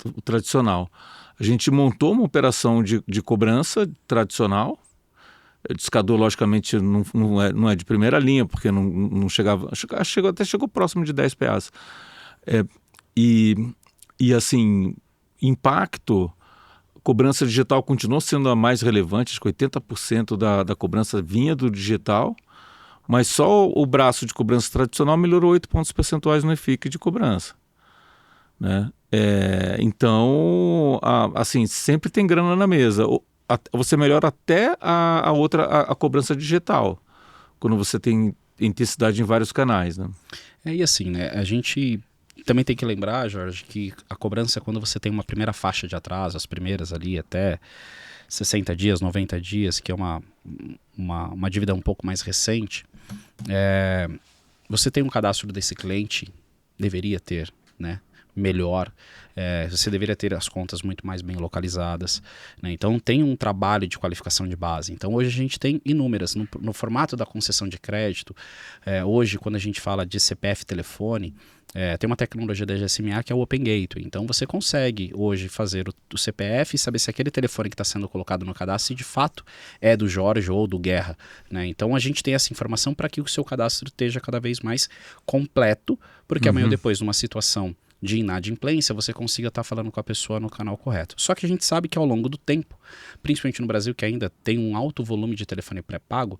o tradicional. A gente montou uma operação de cobrança tradicional. Discador, logicamente, não é de primeira linha, porque não chegava, até chegou próximo de 10 PAs. E assim, impacto, cobrança digital continuou sendo a mais relevante, acho que 80% da cobrança vinha do digital, mas só o braço de cobrança tradicional melhorou 8 pontos percentuais no EFIC de cobrança, né? Então, assim, sempre tem grana na mesa. Você melhora até a cobrança digital, quando você tem intensidade em vários canais, né? E assim, né, a gente também tem que lembrar, Jorge, que a cobrança é quando você tem uma primeira faixa de atraso, as primeiras ali até 60 dias, 90 dias, que é uma dívida um pouco mais recente. Você tem um cadastro desse cliente, deveria ter, né? Melhor, você deveria ter as contas muito mais bem localizadas, né? Então tem um trabalho de qualificação de base. Então hoje a gente tem inúmeras, no formato da concessão de crédito, hoje quando a gente fala de CPF telefone, tem uma tecnologia da GSMA que é o Open Gateway. Então você consegue hoje fazer o CPF e saber se aquele telefone que está sendo colocado no cadastro de fato é do Jorge ou do Guerra, né? Então a gente tem essa informação para que o seu cadastro esteja cada vez mais completo, porque amanhã ou depois, numa situação de inadimplência, você consiga estar falando com a pessoa no canal correto. Só que a gente sabe que ao longo do tempo, principalmente no Brasil, que ainda tem um alto volume de telefone pré-pago,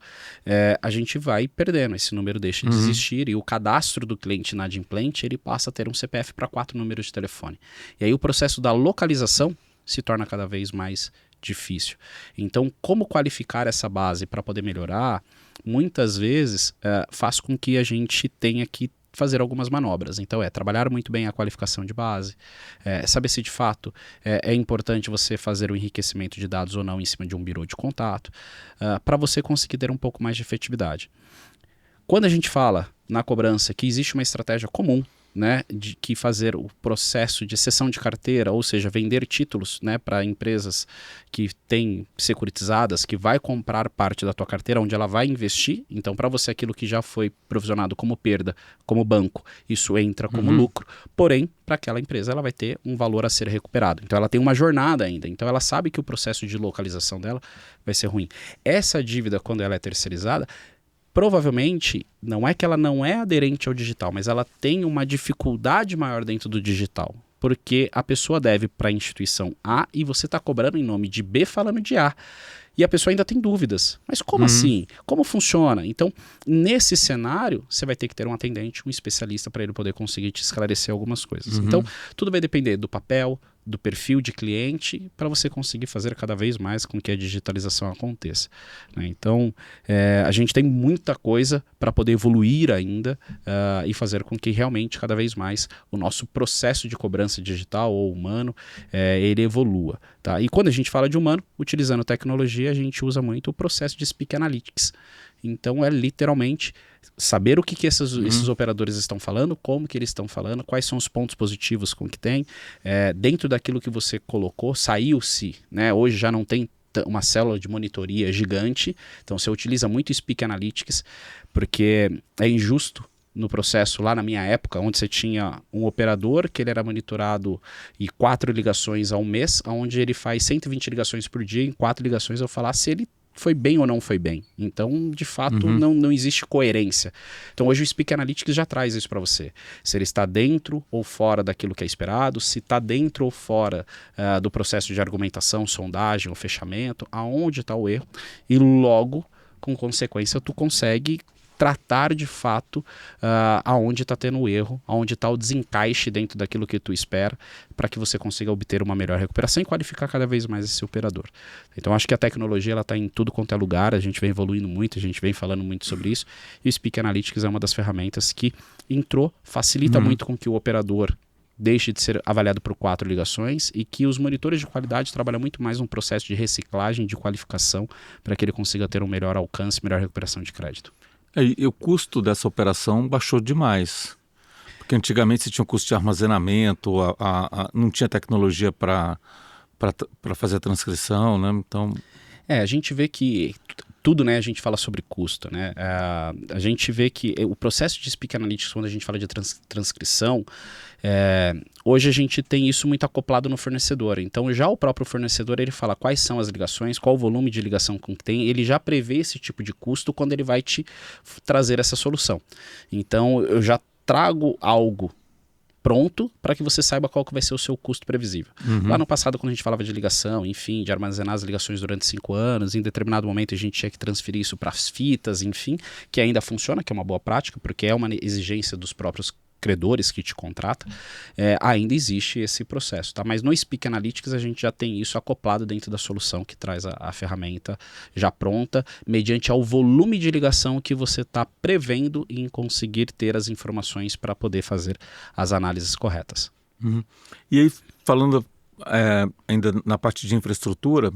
a gente vai perdendo, esse número deixa de existir, e o cadastro do cliente inadimplente, ele passa a ter um CPF para 4 números de telefone. E aí o processo da localização se torna cada vez mais difícil. Então, como qualificar essa base para poder melhorar, muitas vezes faz com que a gente tenha que fazer algumas manobras. Então, trabalhar muito bem a qualificação de base, saber se de fato é importante você fazer o enriquecimento de dados ou não em cima de um birô de contato, para você conseguir ter um pouco mais de efetividade. Quando a gente fala na cobrança que existe uma estratégia comum, né, de que fazer o processo de cessão de carteira, ou seja, vender títulos, né, para empresas que têm securitizadas, que vai comprar parte da tua carteira, onde ela vai investir. Então, para você, aquilo que já foi provisionado como perda, como banco, isso entra como lucro. Porém, para aquela empresa, ela vai ter um valor a ser recuperado. Então, ela tem uma jornada ainda. Então, ela sabe que o processo de localização dela vai ser ruim. Essa dívida, quando ela é terceirizada, provavelmente, não é que ela não é aderente ao digital, mas ela tem uma dificuldade maior dentro do digital. Porque a pessoa deve para a instituição A e você está cobrando em nome de B falando de A. E a pessoa ainda tem dúvidas. Mas como assim? Como funciona? Então, nesse cenário, você vai ter que ter um atendente, um especialista, para ele poder conseguir te esclarecer algumas coisas. Então, tudo vai depender do papel, do perfil de cliente, para você conseguir fazer cada vez mais com que a digitalização aconteça, né? Então, a gente tem muita coisa para poder evoluir ainda e fazer com que realmente cada vez mais o nosso processo de cobrança digital ou humano, ele evolua, tá? E quando a gente fala de humano, utilizando tecnologia, a gente usa muito o processo de Speak Analytics. Então, é literalmente saber o que esses operadores estão falando, como que eles estão falando, quais são os pontos positivos com que tem. Dentro daquilo que você colocou, saiu-se, né? Hoje já não tem uma célula de monitoria gigante, então você utiliza muito Speak Analytics, porque é injusto no processo lá na minha época, onde você tinha um operador que ele era monitorado em 4 ligações ao mês, onde ele faz 120 ligações por dia, em 4 ligações eu falar se ele foi bem ou não foi bem. Então, de fato, não existe coerência. Então, hoje o Speak Analytics já traz isso para você. Se ele está dentro ou fora daquilo que é esperado, se está dentro ou fora do processo de argumentação, sondagem ou fechamento, aonde está o erro. E logo, com consequência, tu consegue tratar de fato aonde está tendo o erro, aonde está o desencaixe dentro daquilo que tu espera, para que você consiga obter uma melhor recuperação e qualificar cada vez mais esse operador. Então, acho que a tecnologia está em tudo quanto é lugar, a gente vem evoluindo muito, a gente vem falando muito sobre isso, e o Speak Analytics é uma das ferramentas que entrou, facilita muito com que o operador deixe de ser avaliado por 4 ligações e que os monitores de qualidade trabalham muito mais num processo de reciclagem, de qualificação, para que ele consiga ter um melhor alcance, melhor recuperação de crédito. E o custo dessa operação baixou demais, porque antigamente você tinha um custo de armazenamento, não tinha tecnologia para fazer a transcrição, né? Então... a gente vê que tudo, né, a gente fala sobre custo, né? A gente vê que o processo de Speak Analytics, quando a gente fala de transcrição, hoje a gente tem isso muito acoplado no fornecedor. Então, já o próprio fornecedor, ele fala quais são as ligações, qual o volume de ligação que tem, ele já prevê esse tipo de custo quando ele vai te trazer essa solução. Então, eu já trago algo pronto para que você saiba qual que vai ser o seu custo previsível. Lá no passado, quando a gente falava de ligação, enfim, de armazenar as ligações durante 5 anos, em determinado momento a gente tinha que transferir isso para as fitas, enfim, que ainda funciona, que é uma boa prática, porque é uma exigência dos próprios credores que te contratam, ainda existe esse processo, tá? Mas no Speak Analytics a gente já tem isso acoplado dentro da solução que traz a ferramenta já pronta, mediante ao volume de ligação que você está prevendo em conseguir ter as informações para poder fazer as análises corretas. E aí, falando ainda na parte de infraestrutura,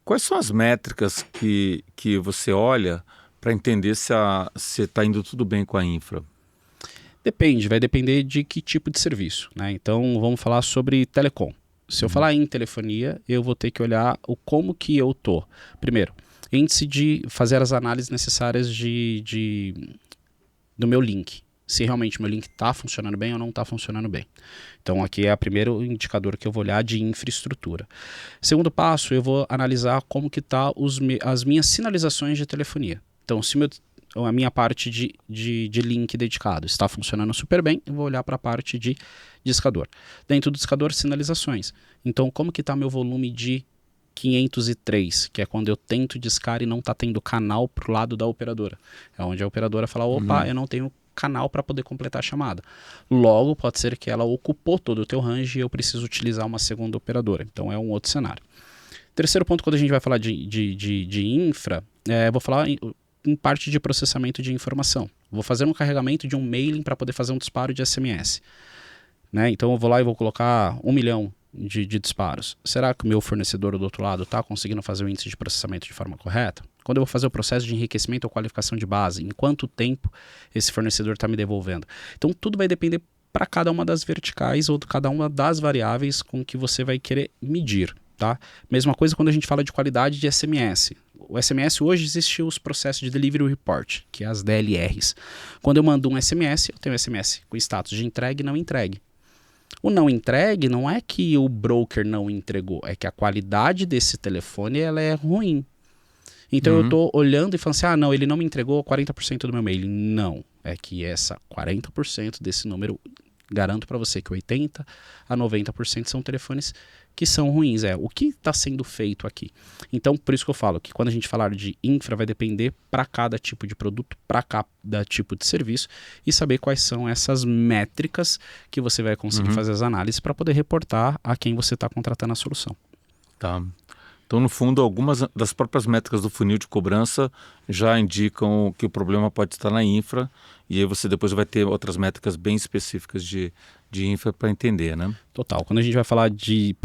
quais são as métricas que você olha para entender se está indo tudo bem com a infra? Depende, vai depender de que tipo de serviço, né? Então, vamos falar sobre telecom. Se eu falar em telefonia, eu vou ter que olhar como que eu tô. Primeiro, índice de fazer as análises necessárias do meu link. Se realmente meu link está funcionando bem ou não está funcionando bem. Então, aqui é o primeiro indicador que eu vou olhar de infraestrutura. Segundo passo, eu vou analisar como que tá as minhas sinalizações de telefonia. Então, se a minha parte de link dedicado está funcionando super bem, eu vou olhar para a parte de discador. Dentro do discador, sinalizações. Então, como que está meu volume de 503, que é quando eu tento discar e não está tendo canal para o lado da operadora. É onde a operadora fala, opa, eu não tenho canal para poder completar a chamada. Logo, pode ser que ela ocupou todo o teu range e eu preciso utilizar uma segunda operadora. Então, é um outro cenário. Terceiro ponto, quando a gente vai falar de infra, eu vou falar em parte de processamento de informação. Vou fazer um carregamento de um mailing para poder fazer um disparo de SMS. Né? Então eu vou lá e vou colocar 1 milhão de disparos. Será que o meu fornecedor do outro lado está conseguindo fazer o índice de processamento de forma correta? Quando eu vou fazer o processo de enriquecimento ou qualificação de base, em quanto tempo esse fornecedor está me devolvendo? Então tudo vai depender para cada uma das verticais ou cada uma das variáveis com que você vai querer medir. Tá? Mesma coisa quando a gente fala de qualidade de SMS. O SMS hoje existe os processos de Delivery Report, que é as DLRs. Quando eu mando um SMS, eu tenho um SMS com status de entregue e não entregue. O não entregue não é que o broker não entregou, é que a qualidade desse telefone ela é ruim. Então eu estou olhando e falando assim, não, ele não me entregou 40% do meu mail. Não, é que essa 40% desse número, garanto para você que 80% a 90% são telefones que são ruins. O que está sendo feito aqui? Então, por isso que eu falo que quando a gente falar de infra, vai depender para cada tipo de produto, para cada tipo de serviço e saber quais são essas métricas que você vai conseguir fazer as análises para poder reportar a quem você está contratando a solução. Tá. Então, no fundo, algumas das próprias métricas do funil de cobrança já indicam que o problema pode estar na infra e aí você depois vai ter outras métricas bem específicas de infra para entender, né? Total. Quando a gente vai falar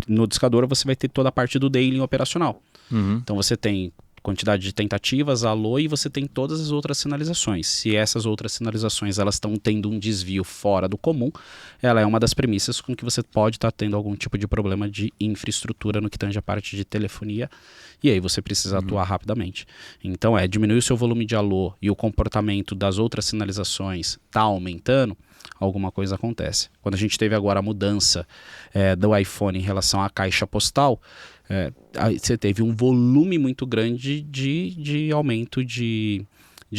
no discador, você vai ter toda a parte do daily operacional. Então, você tem quantidade de tentativas, alô, e você tem todas as outras sinalizações. Se essas outras sinalizações elas estão tendo um desvio fora do comum, ela é uma das premissas com que você pode estar tendo algum tipo de problema de infraestrutura no que tange a parte de telefonia, e aí você precisa atuar rapidamente. Então, diminuir o seu volume de alô e o comportamento das outras sinalizações está aumentando, alguma coisa acontece. Quando a gente teve agora a mudança do iPhone em relação à caixa postal, você teve um volume muito grande de aumento de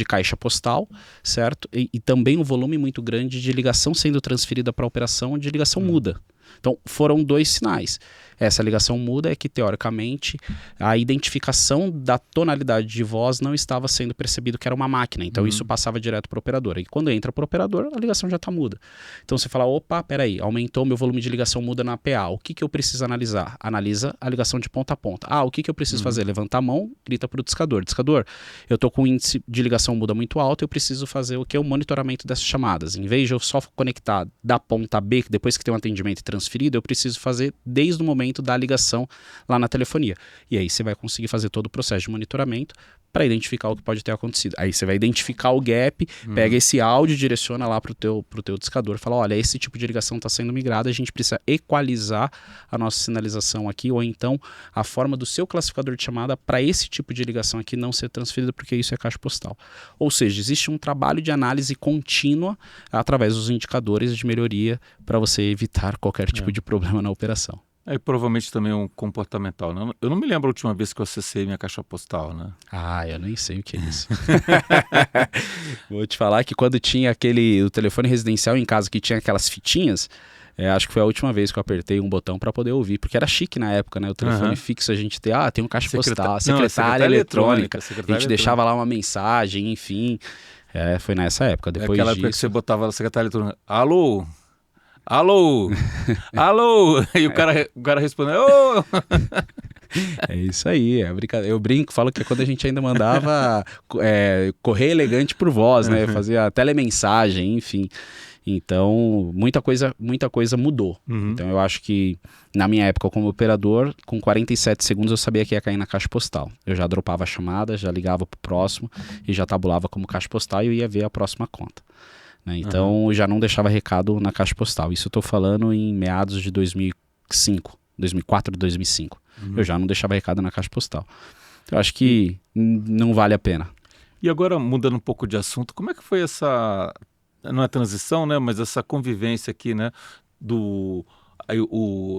caixa postal, certo? E também um volume muito grande de ligação sendo transferida para a operação de ligação muda. Então, foram 2 sinais. Essa ligação muda é que, teoricamente, a identificação da tonalidade de voz não estava sendo percebido que era uma máquina. Então, isso passava direto para a operadora. E quando entra para o operador, a ligação já está muda. Então, você fala, opa, peraí, aumentou meu volume de ligação muda na PA. O que eu preciso analisar? Analisa a ligação de ponta a ponta. O que eu preciso fazer? Levantar a mão, grita para o discador. Discador, eu estou com o índice de ligação muda muito alto, eu preciso fazer o que? O monitoramento dessas chamadas. Em vez de eu só conectar da ponta B, depois que tem um atendimento transferido, eu preciso fazer desde o momento da ligação lá na telefonia. E aí você vai conseguir fazer todo o processo de monitoramento para identificar o que pode ter acontecido. Aí você vai identificar o gap, pega esse áudio, direciona lá pro teu discador, fala, olha, esse tipo de ligação está sendo migrada, a gente precisa equalizar a nossa sinalização aqui, ou então a forma do seu classificador de chamada para esse tipo de ligação aqui não ser transferida, porque isso é caixa postal. Ou seja, existe um trabalho de análise contínua através dos indicadores de melhoria para você evitar qualquer tipo de problema na operação. E provavelmente também um comportamental, né? Eu não me lembro a última vez que eu acessei minha caixa postal, né? Eu nem sei o que é isso. Vou te falar que quando tinha o telefone residencial em casa que tinha aquelas fitinhas, acho que foi a última vez que eu apertei um botão para poder ouvir, porque era chique na época, né? O telefone fixo a gente tem um caixa postal, secretária eletrônica, a gente deixava lá uma mensagem, enfim. Foi nessa época. Depois aquela disso... época que você botava na secretária eletrônica, alô? Alô? Alô? E o cara respondeu, ô! É isso aí, é brincadeira. Eu brinco, falo que quando a gente ainda mandava correio elegante por voz, né? Fazia telemensagem, enfim. Então, muita coisa mudou. Então, eu acho que na minha época como operador, com 47 segundos eu sabia que ia cair na caixa postal. Eu já dropava a chamada, já ligava pro próximo e já tabulava como caixa postal e eu ia ver a próxima conta. Né? Então, eu já não deixava recado na caixa postal. Isso eu estou falando em meados de 2004, 2005. Eu já não deixava recado na caixa postal. Eu acho que não vale a pena. E agora, mudando um pouco de assunto, como é que foi essa, não é transição, né, mas essa convivência aqui, né,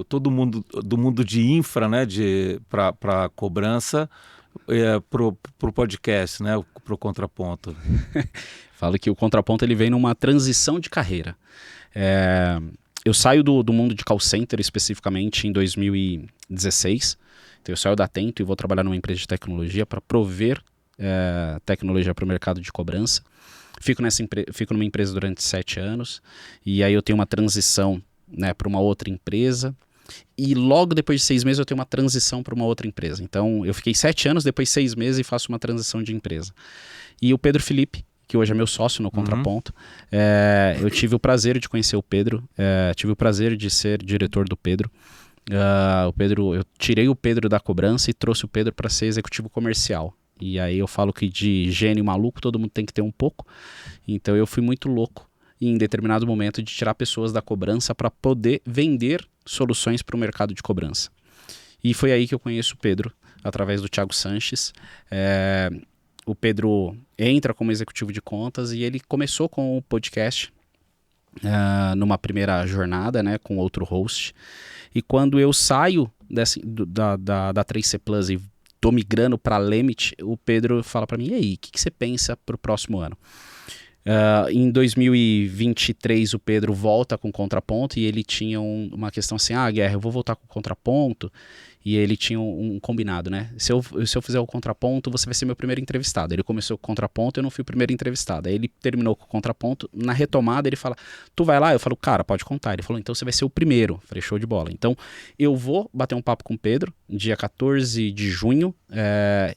todo mundo do mundo de infra, né, para cobrança, pro podcast, né, pro contraponto? Falo que o contraponto ele vem numa transição de carreira. Eu saio do mundo de call center especificamente em 2016. Então eu saio da Atento e vou trabalhar numa empresa de tecnologia para prover tecnologia para o mercado de cobrança. Fico numa empresa durante 7 anos e aí eu tenho uma transição, né, para uma outra empresa. E logo depois de 6 meses eu tenho uma transição para uma outra empresa. Então eu fiquei 7 anos, depois 6 meses e faço uma transição de empresa. E o Pedro Felipe, que hoje é meu sócio no Contraponto, eu tive o prazer de conhecer o Pedro, tive o prazer de ser diretor do Pedro. Eu tirei o Pedro da cobrança e trouxe o Pedro para ser executivo comercial. E aí eu falo que de gênio maluco todo mundo tem que ter um pouco. Então eu fui muito louco em determinado momento de tirar pessoas da cobrança para poder vender soluções para o mercado de cobrança. E foi aí que eu conheço o Pedro, através do Thiago Sanches. O Pedro entra como executivo de contas e ele começou com o podcast numa primeira jornada, né, com outro host. E quando eu saio da 3C Plus e tô migrando para a Lemit, o Pedro fala para mim, e aí, o que você pensa para o próximo ano? Em 2023 o Pedro volta com o Contraponto e ele tinha uma questão assim, Guerra, eu vou voltar com o Contraponto, e ele tinha um combinado, né? Se eu fizer o Contraponto, você vai ser meu primeiro entrevistado. Ele começou com o Contraponto, eu não fui o primeiro entrevistado. Aí ele terminou com o Contraponto, na retomada ele fala, tu vai lá? Eu falo, cara, pode contar. Ele falou, então você vai ser o primeiro. Falei, show de bola. Então eu vou bater um papo com o Pedro, dia 14 de junho,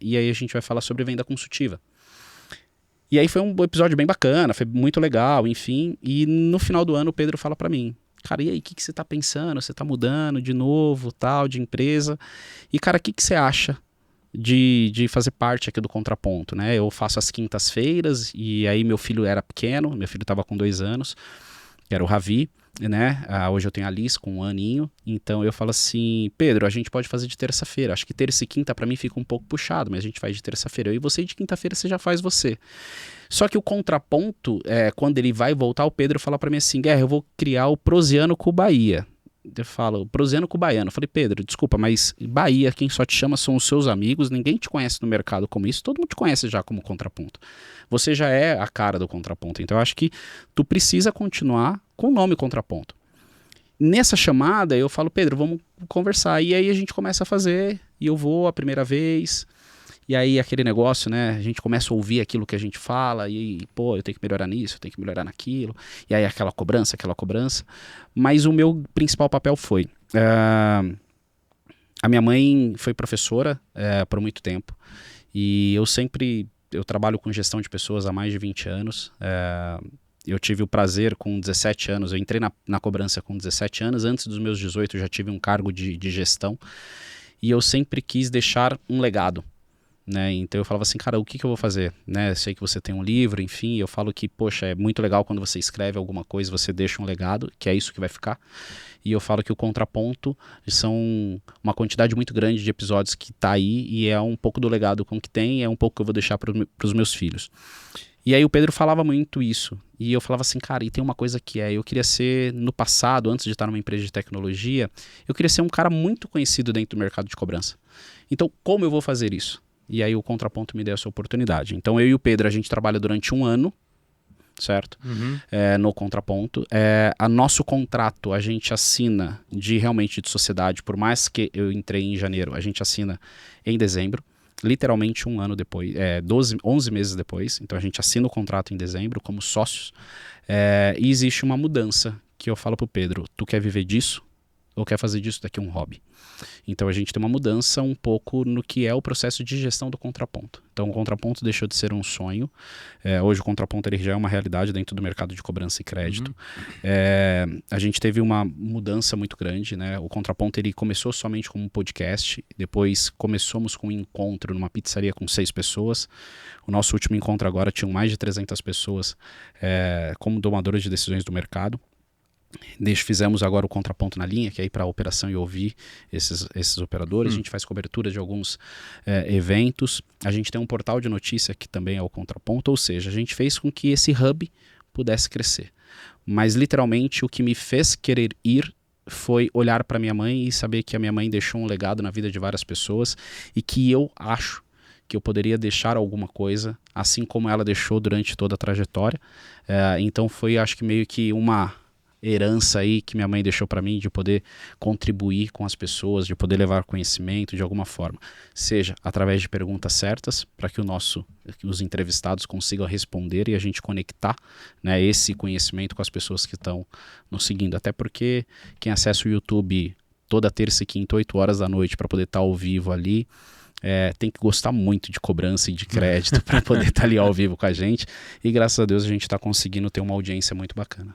e aí a gente vai falar sobre venda consultiva. E aí foi um episódio bem bacana, foi muito legal, enfim. E no final do ano o Pedro fala pra mim, cara, e aí, o que você tá pensando? Você tá mudando de novo, tal, de empresa? E, cara, o que você acha de fazer parte aqui do Contraponto, né? Eu faço as quintas-feiras e aí meu filho era pequeno, meu filho tava com 2 anos, que era o Ravi, né? Hoje eu tenho a Liz com 1 aninho, então eu falo assim, Pedro, a gente pode fazer de terça-feira. Acho que terça e quinta pra mim fica um pouco puxado, mas a gente faz de terça-feira. E você de quinta-feira você já faz você. Só que o Contraponto, quando ele vai voltar, o Pedro fala pra mim assim, Guerra, eu vou criar o Prosiano com o Bahia. Eu falo, Prosiano com o Baiano. Eu falei, Pedro, desculpa, mas Bahia, quem só te chama são os seus amigos, ninguém te conhece no mercado como isso, todo mundo te conhece já como Contraponto. Você já é a cara do Contraponto, então eu acho que tu precisa continuar com o nome Contraponto. Nessa chamada, eu falo, Pedro, vamos conversar. E aí a gente começa a fazer, e eu vou a primeira vez, e aí aquele negócio, né, a gente começa a ouvir aquilo que a gente fala, e pô, eu tenho que melhorar nisso, eu tenho que melhorar naquilo, e aí aquela cobrança. Mas o meu principal papel foi... a minha mãe foi professora por muito tempo, e eu trabalho com gestão de pessoas há mais de 20 anos, eu tive o prazer com 17 anos, eu entrei na cobrança com 17 anos, antes dos meus 18 eu já tive um cargo de gestão, e eu sempre quis deixar um legado. Né? Então eu falava assim, cara, o que eu vou fazer? Né? Sei que você tem um livro, enfim, eu falo que, poxa, é muito legal quando você escreve alguma coisa, você deixa um legado, que é isso que vai ficar. E eu falo que o Contraponto são uma quantidade muito grande de episódios que tá aí, e é um pouco do legado com que tem, é um pouco que eu vou deixar para os meus filhos. E aí o Pedro falava muito isso, e eu falava assim, cara, e tem uma coisa que eu queria ser, no passado, antes de estar numa empresa de tecnologia, eu queria ser um cara muito conhecido dentro do mercado de cobrança. Então, como eu vou fazer isso? E aí o Contraponto me deu essa oportunidade. Então eu e o Pedro, a gente trabalha durante 1 ano, certo? No Contraponto. Nosso contrato a gente assina realmente de sociedade, por mais que eu entrei em janeiro, a gente assina em dezembro, literalmente 1 ano depois, 11 meses depois. Então a gente assina o contrato em dezembro como sócios. E existe uma mudança que eu falo pro Pedro, tu quer viver disso? Ou quer fazer disso daqui um hobby? Então a gente tem uma mudança um pouco no que é o processo de gestão do Contraponto. Então o Contraponto deixou de ser um sonho. Hoje o Contraponto ele já é uma realidade dentro do mercado de cobrança e crédito. A gente teve uma mudança muito grande, né? O Contraponto ele começou somente como um podcast, depois começamos com um encontro numa pizzaria com 6 pessoas. O nosso último encontro agora tinha mais de 300 pessoas como domadoras de decisões do mercado. Fizemos agora o Contraponto na linha, que é ir para a operação e ouvir esses operadores. A gente faz cobertura de alguns eventos. A gente tem um portal de notícia que também é o Contraponto, ou seja, a gente fez com que esse hub pudesse crescer. Mas literalmente o que me fez querer ir foi olhar para minha mãe e saber que a minha mãe deixou um legado na vida de várias pessoas e que eu acho que eu poderia deixar alguma coisa, assim como ela deixou durante toda a trajetória. Então foi, acho que meio que uma herança aí que minha mãe deixou para mim de poder contribuir com as pessoas, de poder levar conhecimento de alguma forma, seja através de perguntas certas para que os entrevistados consigam responder e a gente conectar, né, esse conhecimento com as pessoas que estão nos seguindo, até porque quem acessa o YouTube toda terça e quinta, 8 horas da noite, para poder estar ao vivo ali, tem que gostar muito de cobrança e de crédito para poder estar ali ao vivo com a gente. E graças a Deus a gente está conseguindo ter uma audiência muito bacana.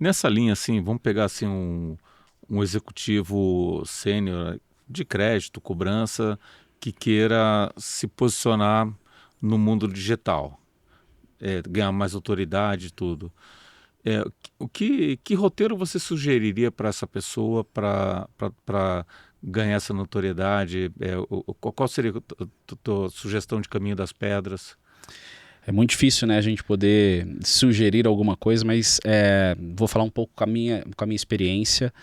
Nessa linha, assim, vamos pegar assim, um executivo sênior de crédito, cobrança, que queira se posicionar no mundo digital, ganhar mais autoridade e tudo. Que roteiro você sugeriria para essa pessoa para ganhar essa notoriedade? Qual seria a tua sugestão de caminho das pedras? É muito difícil, né, a gente poder sugerir alguma coisa, mas vou falar um pouco com a minha experiência.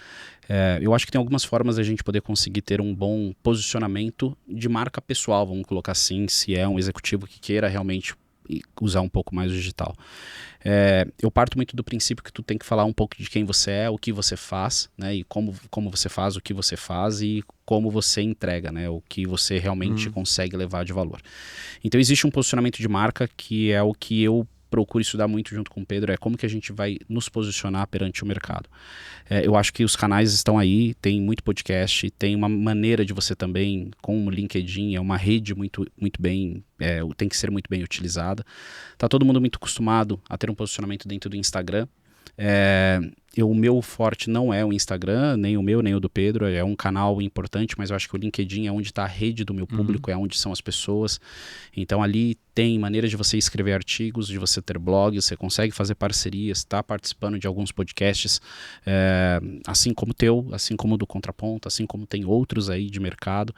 Eu acho que tem algumas formas da gente poder conseguir ter um bom posicionamento de marca pessoal, vamos colocar assim, se é um executivo que queira realmente usar um pouco mais o digital. Eu parto muito do princípio que tu tem que falar um pouco de quem você é, o que você faz, né, e como você faz, o que você faz e como você entrega, né, o que você realmente consegue levar de valor. Então existe um posicionamento de marca que é o que eu procuro estudar muito junto com o Pedro, é como que a gente vai nos posicionar perante o mercado. Eu acho que os canais estão aí, tem muito podcast, tem uma maneira de você também, com o LinkedIn, é uma rede muito bem, tem que ser muito bem utilizada. Tá todo mundo muito acostumado a ter um posicionamento dentro do Instagram. O meu forte não é o Instagram, nem o meu, nem o do Pedro, é um canal importante, mas eu acho que o LinkedIn é onde está a rede do meu público, é onde são as pessoas. Então ali tem maneiras de você escrever artigos, de você ter blogs, você consegue fazer parcerias, está participando de alguns podcasts, assim como o teu, assim como o do Contraponto, assim como tem outros aí de mercado,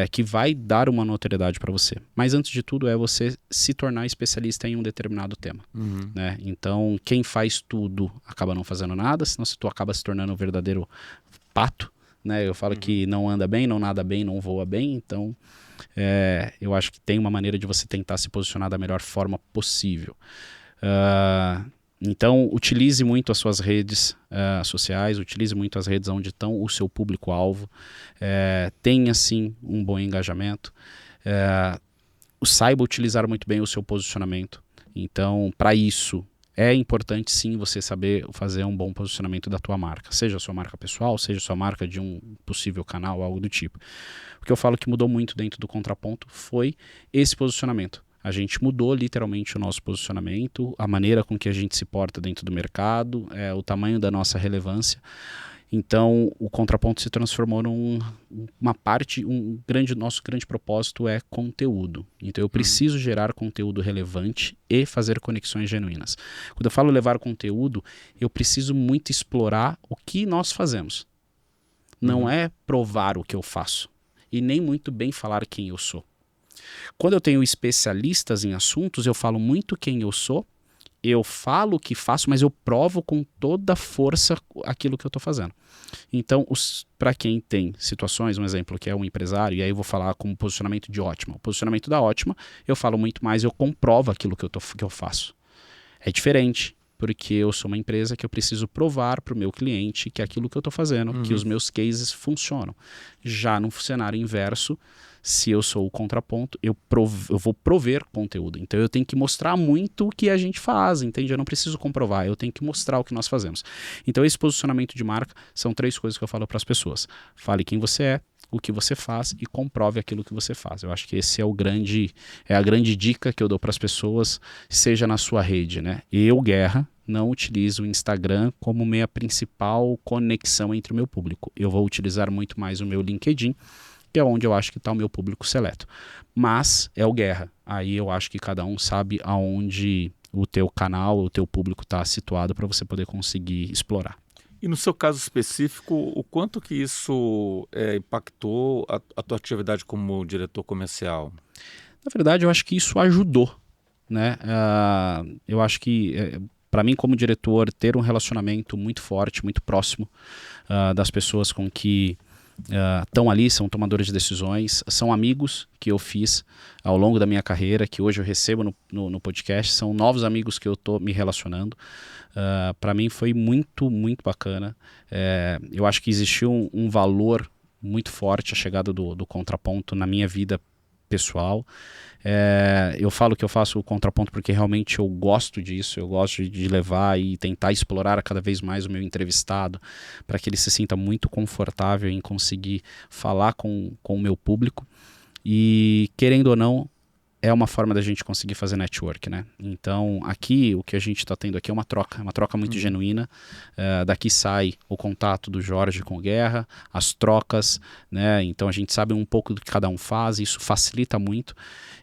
que vai dar uma notoriedade para você. Mas antes de tudo é você se tornar especialista em um determinado tema. Né? Então quem faz tudo acaba não fazendo nada, senão tu acaba se tornando um verdadeiro pato, né? Eu falo que não anda bem, não nada bem, não voa bem, então eu acho que tem uma maneira de você tentar se posicionar da melhor forma possível. Então utilize muito as suas redes sociais, utilize muito as redes onde estão o seu público-alvo, tenha sim um bom engajamento, saiba utilizar muito bem o seu posicionamento. Então para isso é importante sim você saber fazer um bom posicionamento da tua marca, seja a sua marca pessoal, seja a sua marca de um possível canal, algo do tipo. O que eu falo que mudou muito dentro do Contraponto foi esse posicionamento. A gente mudou literalmente o nosso posicionamento, a maneira com que a gente se porta dentro do mercado, o tamanho da nossa relevância. Então, o Contraponto se transformou numa parte, nosso grande propósito é conteúdo. Então, eu preciso gerar conteúdo relevante e fazer conexões genuínas. Quando eu falo levar conteúdo, eu preciso muito explorar o que nós fazemos. Não é provar o que eu faço e nem muito bem falar quem eu sou. Quando eu tenho especialistas em assuntos, eu falo muito quem eu sou, eu falo o que faço, mas eu provo com toda a força aquilo que eu estou fazendo. Então, para quem tem situações, um exemplo que é um empresário, e aí eu vou falar como posicionamento de Ótima. O posicionamento da Ótima, eu falo muito mais, eu comprovo aquilo que eu faço. É diferente, porque eu sou uma empresa que eu preciso provar para o meu cliente que aquilo que eu estou fazendo, que os meus cases funcionam. Já no cenário inverso, se eu sou o Contraponto, eu vou prover conteúdo. Então eu tenho que mostrar muito o que a gente faz, entende? Eu não preciso comprovar, eu tenho que mostrar o que nós fazemos. Então esse posicionamento de marca são 3 coisas que eu falo para as pessoas. Fale quem você é, o que você faz e comprove aquilo que você faz. Eu acho que esse é a grande dica que eu dou para as pessoas, seja na sua rede, né? Eu, Guerra, não utilizo o Instagram como minha principal conexão entre o meu público. Eu vou utilizar muito mais o meu LinkedIn, que é onde eu acho que está o meu público seleto. Mas é o Guerra. Aí eu acho que cada um sabe aonde o teu canal, o teu público está situado para você poder conseguir explorar. E no seu caso específico, o quanto que isso impactou a tua atividade como diretor comercial? Na verdade, eu acho que isso ajudou, né? Eu acho que, para mim, como diretor, ter um relacionamento muito forte, muito próximo das pessoas com que estão ali, são tomadores de decisões, são amigos que eu fiz ao longo da minha carreira, que hoje eu recebo no podcast, são novos amigos que eu estou me relacionando. Para mim foi muito bacana. Eu acho que existiu um valor muito forte, a chegada do Contraponto na minha vida pessoal. Eu falo que eu faço o contraponto porque realmente eu gosto disso, eu gosto de levar e tentar explorar cada vez mais o meu entrevistado para que ele se sinta muito confortável em conseguir falar com o meu público e, querendo ou não, é uma forma da gente conseguir fazer network, né? Então, aqui, o que a gente está tendo aqui é uma troca muito genuína. Daqui sai o contato do Jorge com o Guerra, as trocas, né? Então, a gente sabe um pouco do que cada um faz, isso facilita muito.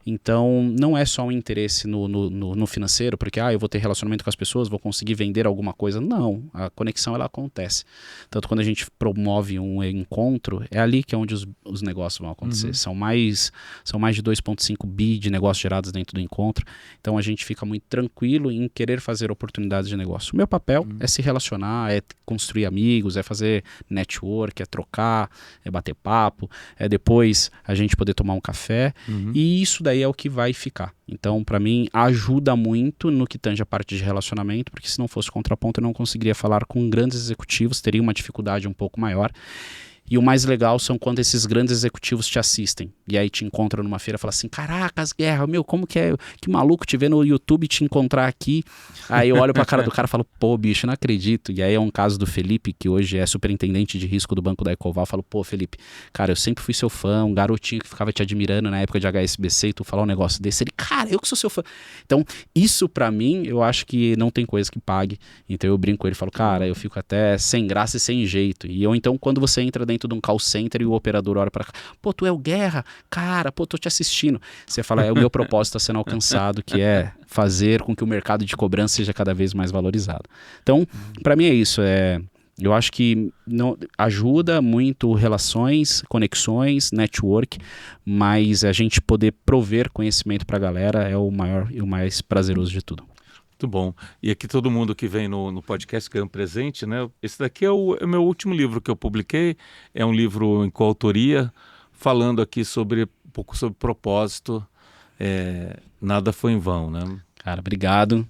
Então, não é só um interesse no financeiro, porque eu vou ter relacionamento com as pessoas, vou conseguir vender alguma coisa. Não, a conexão ela acontece. Tanto quando a gente promove um encontro, é ali que é onde os negócios vão acontecer. São mais de 2,5 bi de negócios gerados dentro do encontro. Então, a gente fica muito tranquilo em querer fazer oportunidades de negócio. O meu papel é se relacionar, é construir amigos, é fazer network, é trocar, é bater papo, é depois a gente poder tomar um café. E isso daí é o que vai ficar. Então, para mim, ajuda muito no que tange a parte de relacionamento, porque se não fosse contraponto, eu não conseguiria falar com grandes executivos, teria uma dificuldade um pouco maior. E o mais legal são quando esses grandes executivos te assistem. E aí te encontram numa feira e falam assim, caracas, Guerra, como que é? Que maluco te ver no YouTube te encontrar aqui. Aí eu olho pra cara do cara e falo, pô, bicho, não acredito. E aí é um caso do Felipe, que hoje é superintendente de risco do Banco da Ecoval. Eu falo, pô, Felipe, cara, eu sempre fui seu fã, um garotinho que ficava te admirando na época de HSBC e tu falar um negócio desse. Ele, cara, eu que sou seu fã. Então, isso pra mim, eu acho que não tem coisa que pague. Então eu brinco com ele e falo, cara, eu fico até sem graça e sem jeito. E eu, então, quando você entra dentro de um call center e o operador olha pra cá, pô, tu é o Guerra? Cara, pô, tô te assistindo. Você fala, o meu propósito está sendo alcançado, que é fazer com que o mercado de cobrança seja cada vez mais valorizado. Então, para mim é isso, eu acho que ajuda muito relações, conexões, network, mas a gente poder prover conhecimento para a galera é o maior e o mais prazeroso de tudo. Muito bom. E aqui todo mundo que vem no podcast ganha um presente, né? Esse daqui é o meu último livro que eu publiquei. É um livro em coautoria, falando aqui um pouco sobre propósito. Nada foi em vão, né? Cara, obrigado.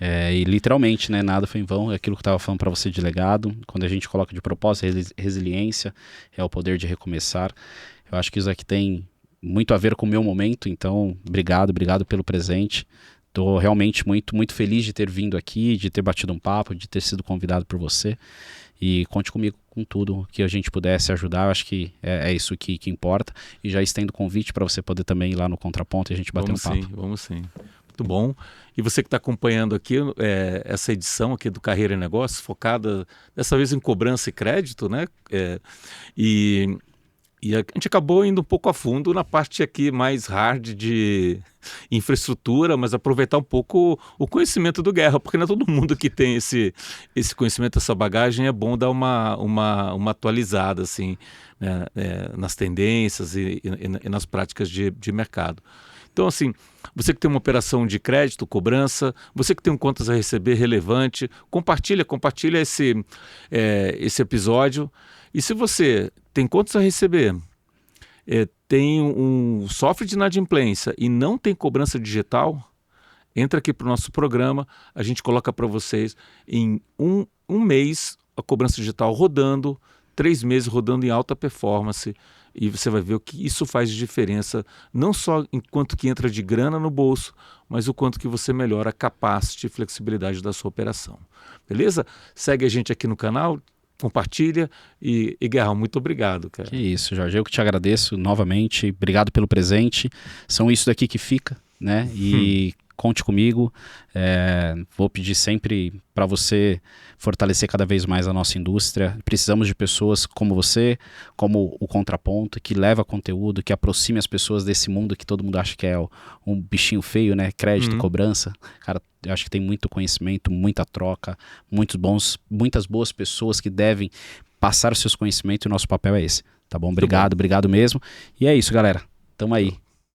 E literalmente, né? Nada foi em vão. É aquilo que eu estava falando para você de legado. Quando a gente coloca de propósito, resiliência, é o poder de recomeçar. Eu acho que isso aqui tem muito a ver com o meu momento. Então, obrigado pelo presente. Estou realmente muito, muito feliz de ter vindo aqui, de ter batido um papo, de ter sido convidado por você. E conte comigo com tudo que a gente pudesse ajudar. Eu acho que é isso que importa. E já estendo o convite para você poder também ir lá no Contraponto e a gente bater um papo. Vamos sim. Muito bom. E você que está acompanhando aqui essa edição aqui do Carreira e Negócios, focada dessa vez em cobrança e crédito, né? E a gente acabou indo um pouco a fundo na parte aqui mais hard de infraestrutura, mas aproveitar um pouco o conhecimento do Guerra, porque não é todo mundo que tem esse conhecimento, essa bagagem. É bom dar uma atualizada assim, né, nas tendências e nas práticas de mercado. Então, assim, você que tem uma operação de crédito, cobrança, você que tem um contas a receber relevante, compartilha esse episódio. E se você tem contas a receber, tem um software de inadimplência e não tem cobrança digital, entra aqui para o nosso programa, a gente coloca para vocês em um mês a cobrança digital rodando, 3 meses rodando em alta performance, e você vai ver o que isso faz de diferença, não só em quanto que entra de grana no bolso, mas o quanto que você melhora a capacity e flexibilidade da sua operação. Beleza? Segue a gente aqui no canal, compartilha e Guerra, muito obrigado, cara. Que isso, Jorge, eu que te agradeço novamente, obrigado pelo presente, são isso daqui que fica, né, e conte comigo, vou pedir sempre para você fortalecer cada vez mais a nossa indústria. Precisamos de pessoas como você, como o Contraponto, que leva conteúdo, que aproxime as pessoas desse mundo que todo mundo acha que é um bichinho feio, né? Crédito, cobrança. Cara, eu acho que tem muito conhecimento, muita troca, muitas boas pessoas que devem passar os seus conhecimentos e o nosso papel é esse. Tá bom? Obrigado mesmo. E é isso, galera. Tamo aí.